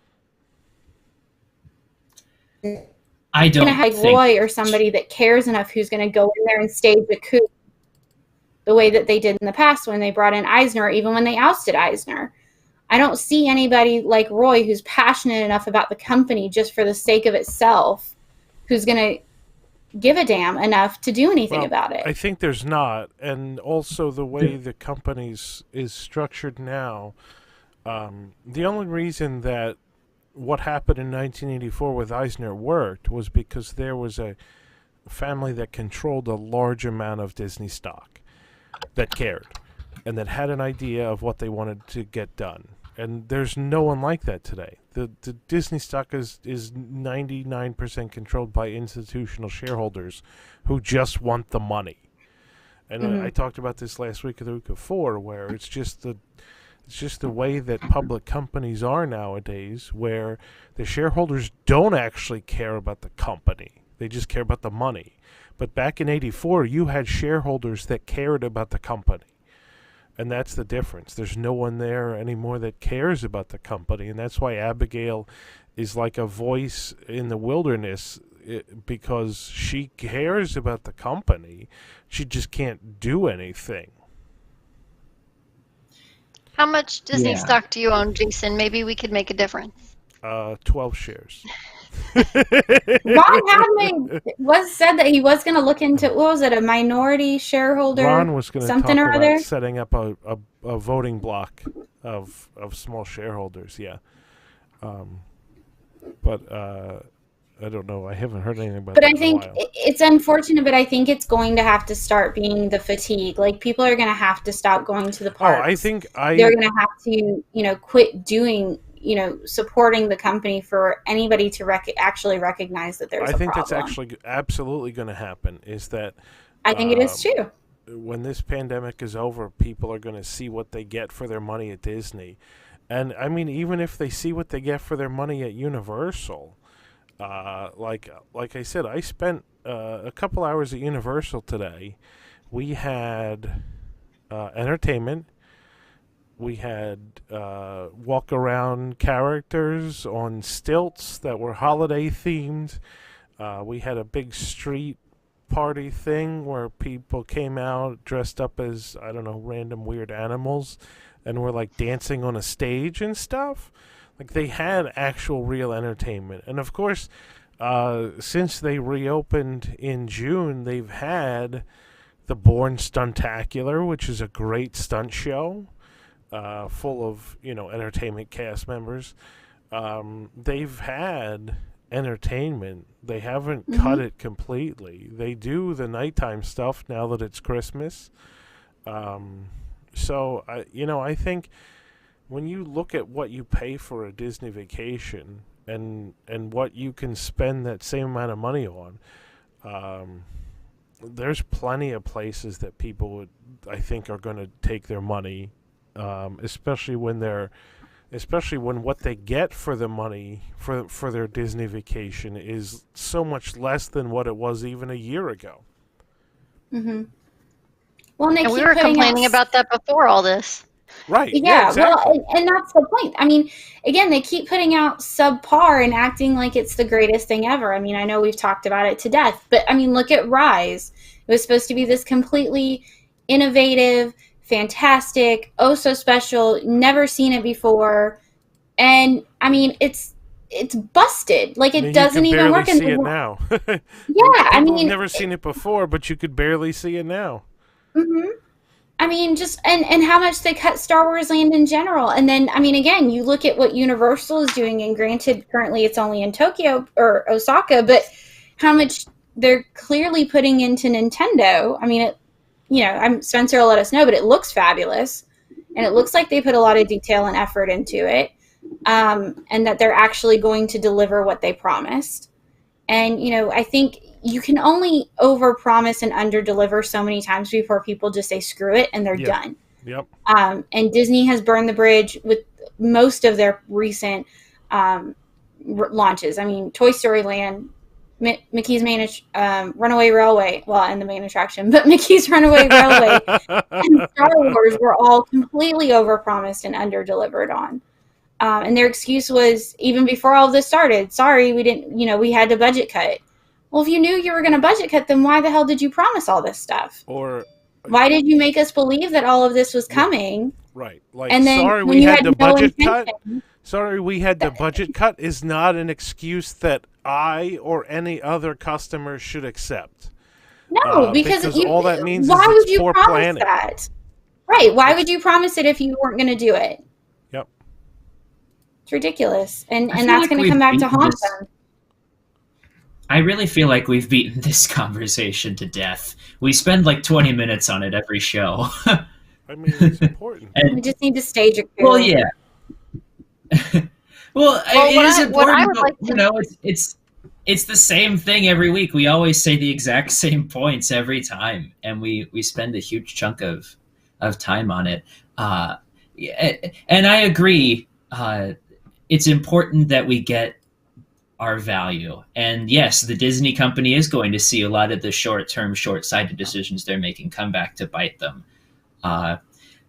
I don't going to have Roy or somebody that cares enough who's going to go in there and stage the coup the way that they did in the past when they brought in Eisner, or even when they ousted Eisner. I don't see anybody like Roy who's passionate enough about the company just for the sake of itself, who's going to give a damn enough to do anything Well, about it. I think there's not, and also the way the companies is structured now. The only reason that what happened in 1984 with Eisner worked was because there was a family that controlled a large amount of Disney stock that cared and that had an idea of what they wanted to get done. And there's no one like that today. The Disney stock is 99% controlled by institutional shareholders who just want the money. And I talked about this last week or the week before, where it's just the way that public companies are nowadays, where the shareholders don't actually care about the company. They just care about the money. But back in 84, you had shareholders that cared about the company. And that's the difference. There's no one there anymore that cares about the company. And that's why Abigail is like a voice in the wilderness, because she cares about the company. She just can't do anything. How much Disney Yeah. stock do you own, Jason? Maybe we could make a difference. 12 shares. Ron was said that he was going to look into, what was it, a minority shareholder? Ron was going to talk something or about other? setting up a voting block of small shareholders, yeah. But I don't know. I haven't heard anything about But that I in think a while. it's unfortunate, but I think it's going to have to start being the fatigue. Like, people are going to have to stop going to the parks. I think they're going to have to, quit doing, supporting the company for anybody to actually recognize that there's a problem. I think that's actually absolutely going to happen, is that I think it is too. when this pandemic is over, people are going to see what they get for their money at Disney. And, I mean, even if they see what they get for their money at Universal, like I said, I spent a couple hours at Universal today. We had entertainment. We had walk-around characters on stilts that were holiday-themed. We had a big street party thing where people came out dressed up as, I don't know, random weird animals and were, like, dancing on a stage and stuff. Like, they had actual real entertainment. And, of course, since they reopened in June, they've had the Bourne Stuntacular, which is a great stunt show. Full of, entertainment cast members. They've had entertainment. They haven't cut it completely. They do the nighttime stuff now that it's Christmas. So, I think when you look at what you pay for a Disney vacation and what you can spend that same amount of money on, there's plenty of places that people would, I think, are going to take their money. Especially when what they get for the money for their Disney vacation is so much less than what it was even a year ago. Mm-hmm. Well, and we were complaining about that before all this. Right. Yeah, exactly. well, and that's the point. I mean, again, they keep putting out subpar and acting like it's the greatest thing ever. I mean, I know we've talked about it to death, but I mean, look at Rise. It was supposed to be this completely innovative, fantastic, oh so special, never seen it before, and I mean it's busted. Like, it doesn't even work. You can barely see it now. Yeah, I mean, I've never seen it before, but you could barely see it now. Mm-hmm. I mean, just and how much they cut Star Wars Land in general, and then I mean, again, you look at what Universal is doing, and granted, currently it's only in Tokyo or Osaka, but how much they're clearly putting into Nintendo. I mean, Spencer will let us know, but it looks fabulous, and it looks like they put a lot of detail and effort into it, and that they're actually going to deliver what they promised. And, I think you can only overpromise and underdeliver so many times before people just say screw it and they're done. Yep. And Disney has burned the bridge with most of their recent launches. I mean, Toy Story Land, Mickey's main Runaway Railway, well, and the main attraction, but Mickey's Runaway Railway and Star Wars were all completely overpromised and underdelivered on. And their excuse was, even before all of this started, sorry, we didn't, we had to budget cut. Well, if you knew you were going to budget cut, then why the hell did you promise all this stuff? Or why did you make us believe that all of this was coming? Right. Like, and then sorry, we had the budget cut. Sorry, we had the budget cut is not an excuse that I or any other customer should accept. No, because all that means why is would it's you poor promise planning. that? Right. Why would you promise it if you weren't going to do it? Yep. It's ridiculous. And I feel that's like going to we've come back to beaten haunt this- them. I really feel like we've beaten this conversation to death. We spend like 20 minutes on it every show. I mean, it's important. We just need to stage it. Well, yeah. Well, it is important, but you know, it's the same thing every week. We always say the exact same points every time, and we spend a huge chunk of time on it. And I agree. It's important that we get our value. And yes, the Disney company is going to see a lot of the short-term, short-sighted decisions they're making come back to bite them.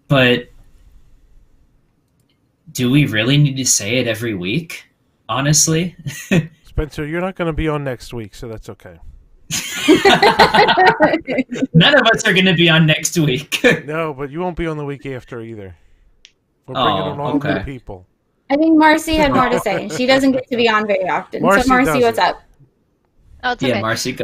But do we really need to say it every week? Honestly? Spencer, you're not going to be on next week, so that's okay. None of us are going to be on next week. No, but you won't be on the week after either. We're bringing on all new people. I think Marcy had more to say. She doesn't get to be on very often. Marcy so Marcy, what's up? Oh, it's okay. Yeah, Marcy, go.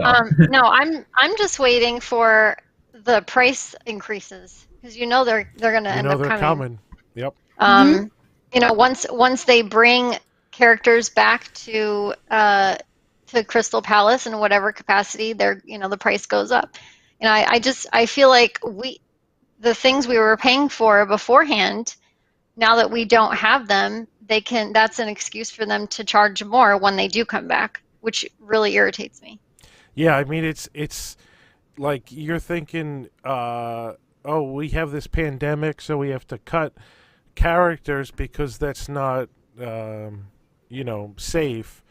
No, I'm just waiting for the price increases because you know they're going to end up coming. Yep. You know, once they bring characters back to Crystal Palace in whatever capacity, the price goes up. You know, I feel like the things we were paying for beforehand, now that we don't have them, that's an excuse for them to charge more when they do come back, which really irritates me. Yeah, I mean it's like you're thinking, we have this pandemic, so we have to cut characters because that's not safe.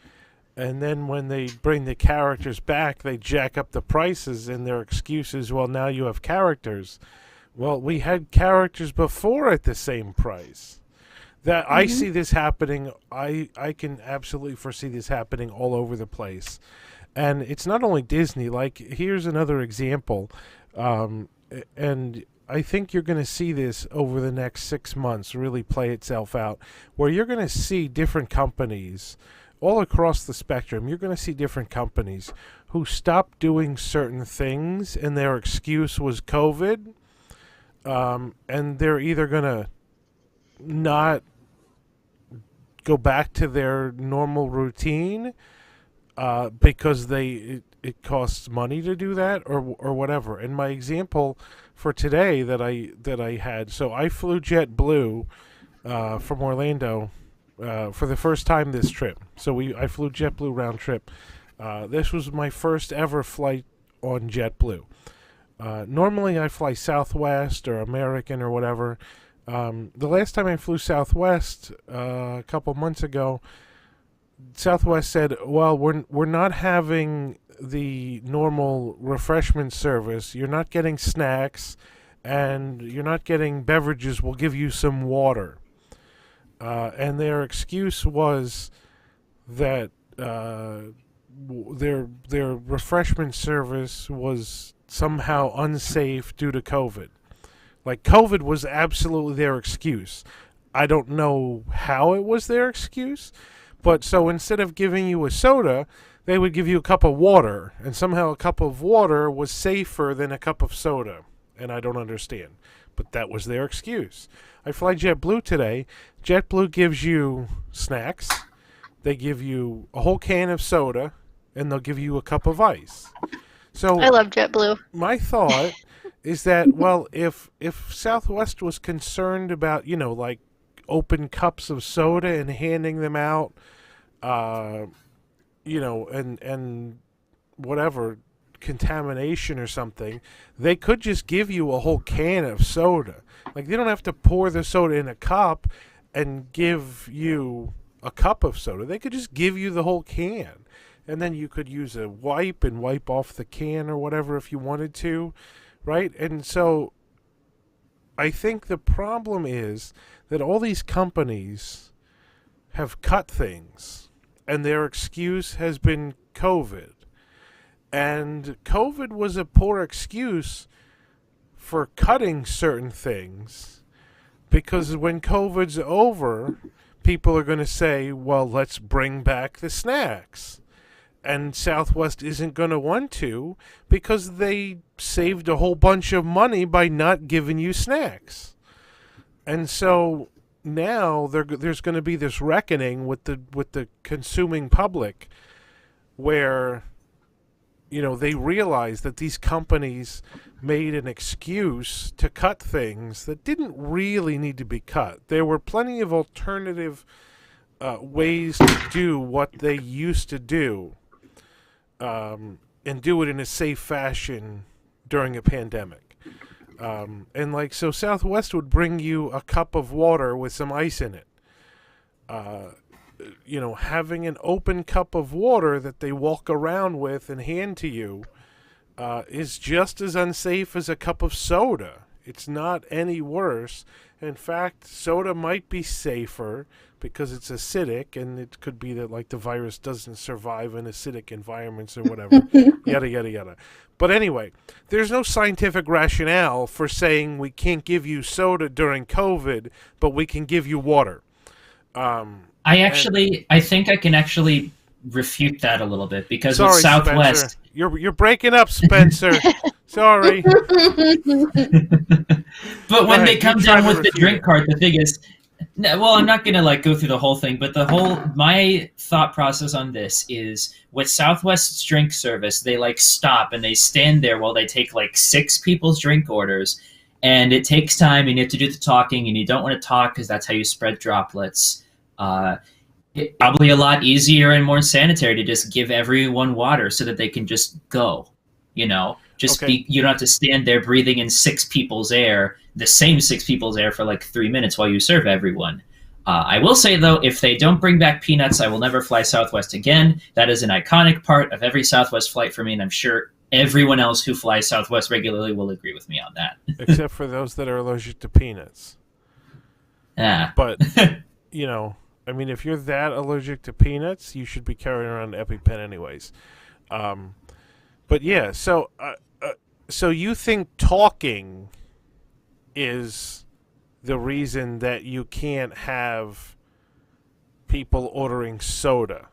And then when they bring the characters back, they jack up the prices, and their excuse is, well, now you have characters. Well, we had characters before at the same price. That I see this happening. I can absolutely foresee this happening all over the place. And it's not only Disney. Like, here's another example. And I think you're going to see this over the next 6 months really play itself out, where you're going to see different companies all across the spectrum. You're going to see different companies who stopped doing certain things, and their excuse was COVID. And they're either going to not go back to their normal routine because it costs money to do that, or whatever. And my example for today that I had, so I flew JetBlue from Orlando for the first time this trip. So I flew JetBlue round trip. This was my first ever flight on JetBlue. Normally I fly Southwest or American or whatever. The last time I flew Southwest a couple months ago, Southwest said, well, we're not having the normal refreshment service. You're not getting snacks, and you're not getting beverages. We'll give you some water. And their excuse was that their refreshment service was somehow unsafe due to COVID. Like, COVID was absolutely their excuse. I don't know how it was their excuse, but so instead of giving you a soda, they would give you a cup of water, and somehow a cup of water was safer than a cup of soda, and I don't understand. But that was their excuse. I fly JetBlue today. JetBlue gives you snacks, they give you a whole can of soda, and they'll give you a cup of ice. So I love JetBlue. My thought is that, well, if Southwest was concerned about, like open cups of soda and handing them out, and whatever, contamination or something, they could just give you a whole can of soda. Like, they don't have to pour the soda in a cup and give you a cup of soda. They could just give you the whole can. And then you could use a wipe and wipe off the can or whatever if you wanted to, right? And so I think the problem is that all these companies have cut things, and their excuse has been COVID. And COVID was a poor excuse for cutting certain things, because when COVID's over, people are going to say, well, let's bring back the snacks. and Southwest isn't going to want to because they saved a whole bunch of money by not giving you snacks. And so now there's going to be this reckoning with the consuming public where, they realize that these companies made an excuse to cut things that didn't really need to be cut. There were plenty of alternative ways to do what they used to do, and do it in a safe fashion during a pandemic. So Southwest would bring you a cup of water with some ice in it. Having an open cup of water that they walk around with and hand to you is just as unsafe as a cup of soda. It's not any worse. In fact, soda might be safer because it's acidic, and it could be that the virus doesn't survive in acidic environments or whatever. Yada, yada, yada. But anyway, there's no scientific rationale for saying we can't give you soda during COVID, but we can give you water. I think I can actually refute that a little bit because with Sorry, Southwest, Spencer. You're breaking up, Spencer. Sorry. But when they come down with the drink it. cart, the thing is, well, I'm not gonna go through the whole thing, but my thought process on this is with Southwest's drink service, they stop and they stand there while they take 6 people's drink orders, and it takes time, and you have to do the talking, and you don't want to talk because that's how you spread droplets. It's probably a lot easier and more sanitary to just give everyone water so that they can just go, you don't have to stand there breathing in 6 people's air, the same 6 people's air for 3 minutes while you serve everyone. I will say, though, if they don't bring back peanuts, I will never fly Southwest again. That is an iconic part of every Southwest flight for me, and I'm sure everyone else who flies Southwest regularly will agree with me on that. Except for those that are allergic to peanuts. Yeah. But, if you're that allergic to peanuts, you should be carrying around an EpiPen anyways. But yeah, so you think talking is the reason that you can't have people ordering soda?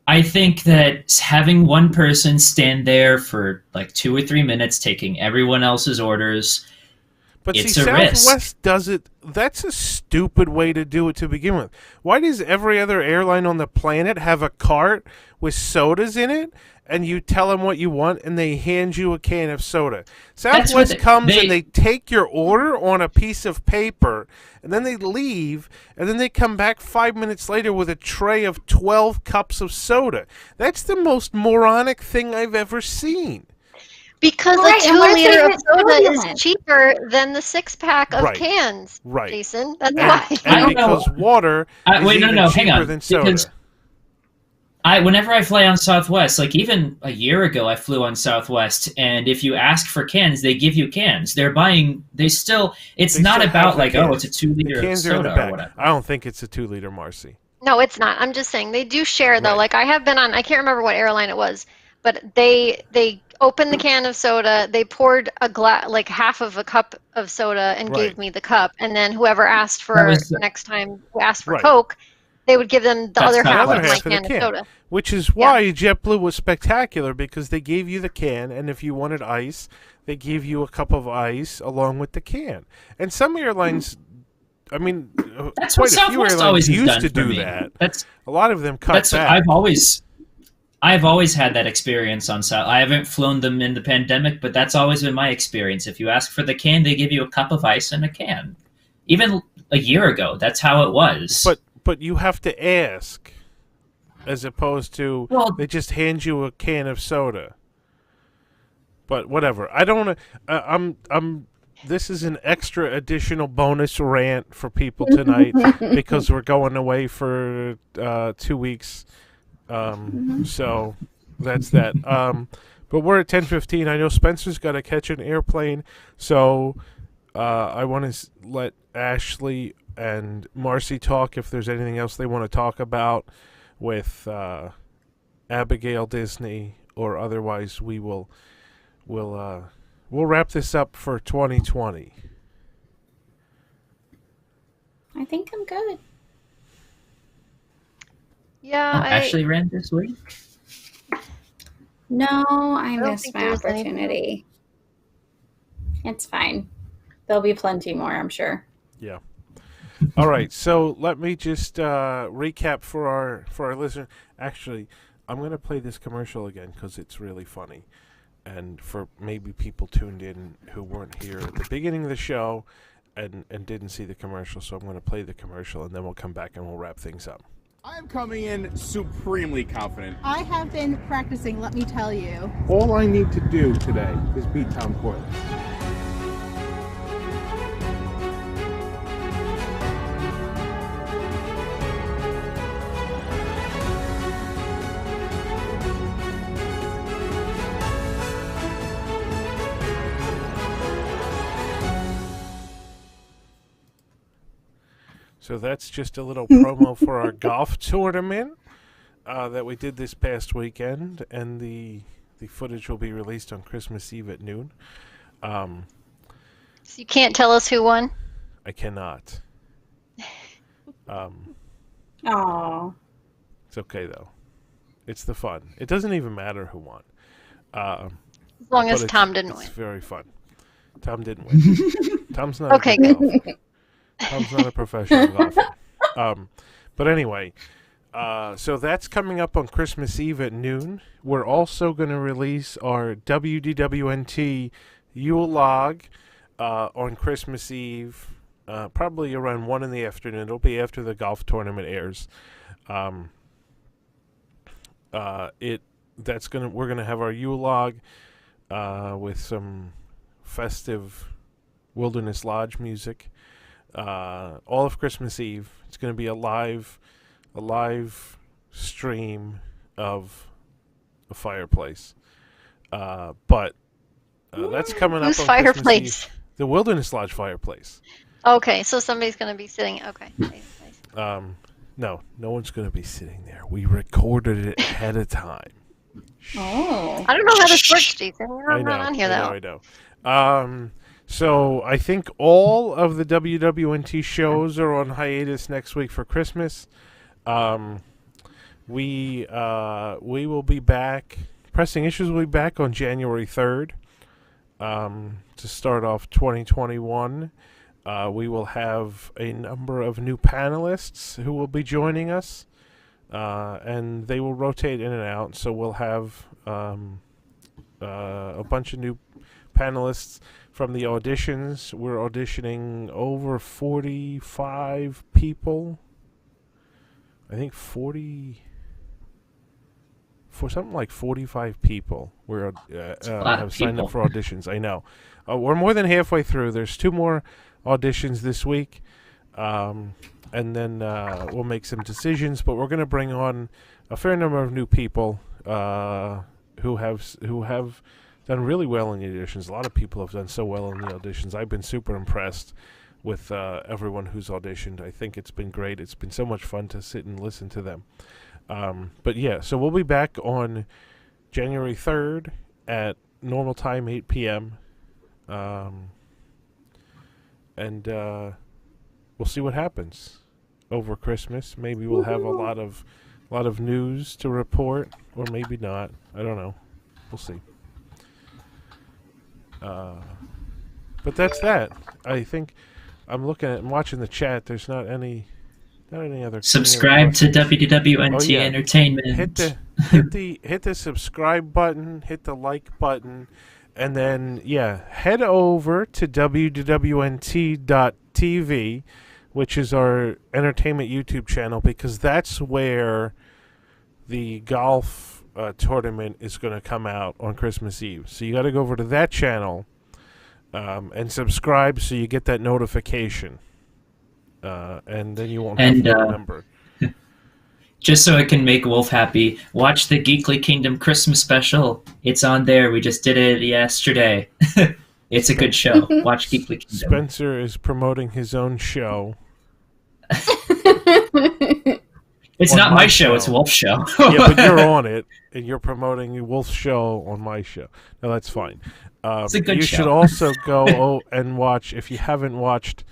I think that having one person stand there for 2 or 3 minutes taking everyone else's orders, but it's see, a risk. Southwest does it. That's a stupid way to do it to begin with. Why does every other airline on the planet have a cart with sodas in it, and you tell them what you want, and they hand you a can of soda? Southwest comes and they take your order on a piece of paper, and then they leave, and then they come back 5 minutes later with a tray of 12 cups of soda. That's the most moronic thing I've ever seen. Because Right, a and 2 what if liter they of get soda soda is in it? cheaper than the 6-pack of Right. cans, Right. Jason. That's And, why. I don't because water is wait, no, even no, cheaper hang on, than soda. because whenever I fly on Southwest, even a year ago, I flew on Southwest, and if you ask for cans, they give you cans. It's They not still about have the cans. it's a 2 The liter of cans are in the soda or back. whatever. I don't think it's a 2 liter, Marcy. No, it's not. I'm just saying they do share though. Right. I have been on. I can't remember what airline it was, but they opened the can of soda. They poured a glass, half of a cup of soda, and Right. gave me the cup. And then whoever asked That for was- next time who asked for Right. Coke, they would give them the That's other the half other of my half of the can of can. soda. Which is why JetBlue was spectacular, because they gave you the can, and if you wanted ice, they gave you a cup of ice along with the can. And some airlines, That's quite what a few Southwest airlines always has used done to for do me. that. A lot of them cut That's back. I've always had that experience on South. I haven't flown them in the pandemic, but that's always been my experience. If you ask for the can, they give you a cup of ice and a can. Even a year ago, that's how it was. But you have to ask, as opposed to they just hand you a can of soda. But whatever. I don't want to. This is an extra additional bonus rant for people tonight because we're going away for 2 weeks. So that's that. But we're at 10:15. I know Spencer's got to catch an airplane, so I want to let Ashley and Marcy talk if there's anything else they want to talk about with Abigail Disney, or otherwise we'll wrap this up for 2020. I think I'm good. Yeah, Ashley ran this week. No, I don't missed think my there's anything. opportunity. It's fine. There'll be plenty more, I'm sure. Yeah. All right. So let me just recap for our listener. Actually, I'm going to play this commercial again because it's really funny, and for maybe people tuned in who weren't here at the beginning of the show and didn't see the commercial. So I'm going to play the commercial, and then we'll come back and we'll wrap things up. I am coming in supremely confident. I have been practicing, let me tell you. All I need to do today is beat Tom Coyle. So that's just a little promo for our golf tournament that we did this past weekend, and the footage will be released on Christmas Eve at noon. So you can't tell us who won? I cannot. Aw. It's okay though. It's the fun. It doesn't even matter who won. As long as Tom didn't It's win. very fun. Tom didn't win. Tom's not Okay, a good golfer. Tom's not a professional golfer. But anyway, so that's coming up on Christmas Eve at noon. We're also going to release our WDWNT Yule log on Christmas Eve, probably around 1 in the afternoon. It'll be after the golf tournament airs. We're gonna have our Yule log with some festive Wilderness Lodge music. All of Christmas Eve. It's going to be a live stream of a fireplace. But that's coming up Whose on fireplace? Christmas Eve. The Wilderness Lodge fireplace. Okay, so somebody's going to be sitting. Okay. Nice. No one's going to be sitting there. We recorded it ahead of time. Oh. I don't know how this works, Jason. I'm not on here, though. I know. So I think all of the WWNT shows are on hiatus next week for Christmas. We will be back. Pressing Issues will be back on January 3rd to start off 2021. We will have a number of new panelists who will be joining us, and they will rotate in and out. So we'll have a bunch of new panelists from the auditions. We're auditioning over 45 people. I think 40... For something like 45 people we're have signed up for auditions. I know. We're more than halfway through. There's 2 more auditions this week, and then we'll make some decisions. But we're going to bring on a fair number of new people who have done really well in the auditions. A lot of people have done so well in the auditions. I've been super impressed with everyone who's auditioned. I think it's been great. It's been so much fun to sit and listen to them. But yeah, so we'll be back on January 3rd at normal time, 8 p.m. And we'll see what happens over Christmas. Maybe we'll have a lot of news to report, or maybe not. I don't know. We'll see. But that's that. I think I'm looking at and watching the chat. There's not any other. Subscribe to WDWNT Entertainment. Hit the subscribe button, hit the like button, and then head over to WDWNT.TV, which is our entertainment YouTube channel, because that's where the golf tournament is going to come out on Christmas Eve. So you got to go over to that channel and subscribe so you get that notification. And then you won't have to remember. Just so I can make Wolf happy, watch the Geekly Kingdom Christmas special. It's on there. We just did it yesterday. It's a good show. Watch Geekly Kingdom. Spencer is promoting his own show. It's not my show. It's Wolf's show. Yeah, but you're on it, and you're promoting Wolf's show on my show. No, that's fine. It's a good you show. should also go and watch, if you haven't watched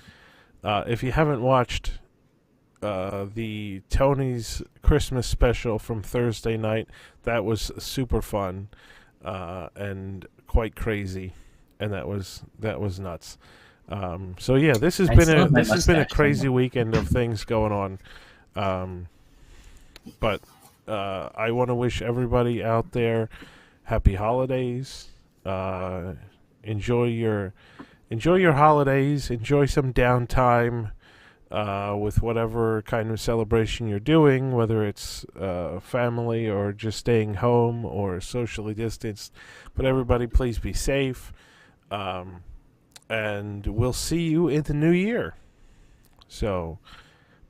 the Tony's Christmas special from Thursday night. That was super fun and quite crazy, and that was nuts. So yeah, this has been a crazy weekend of things going on. But I want to wish everybody out there happy holidays. Enjoy your holidays. Enjoy some downtime with whatever kind of celebration you're doing, whether it's family or just staying home or socially distanced. But everybody, please be safe. And we'll see you in the new year. So,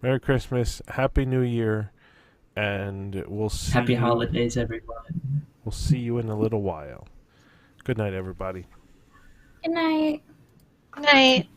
Merry Christmas, Happy New Year, and we'll see Happy holidays, everyone. We'll see you in a little while. Good night, everybody. Good night. Good night.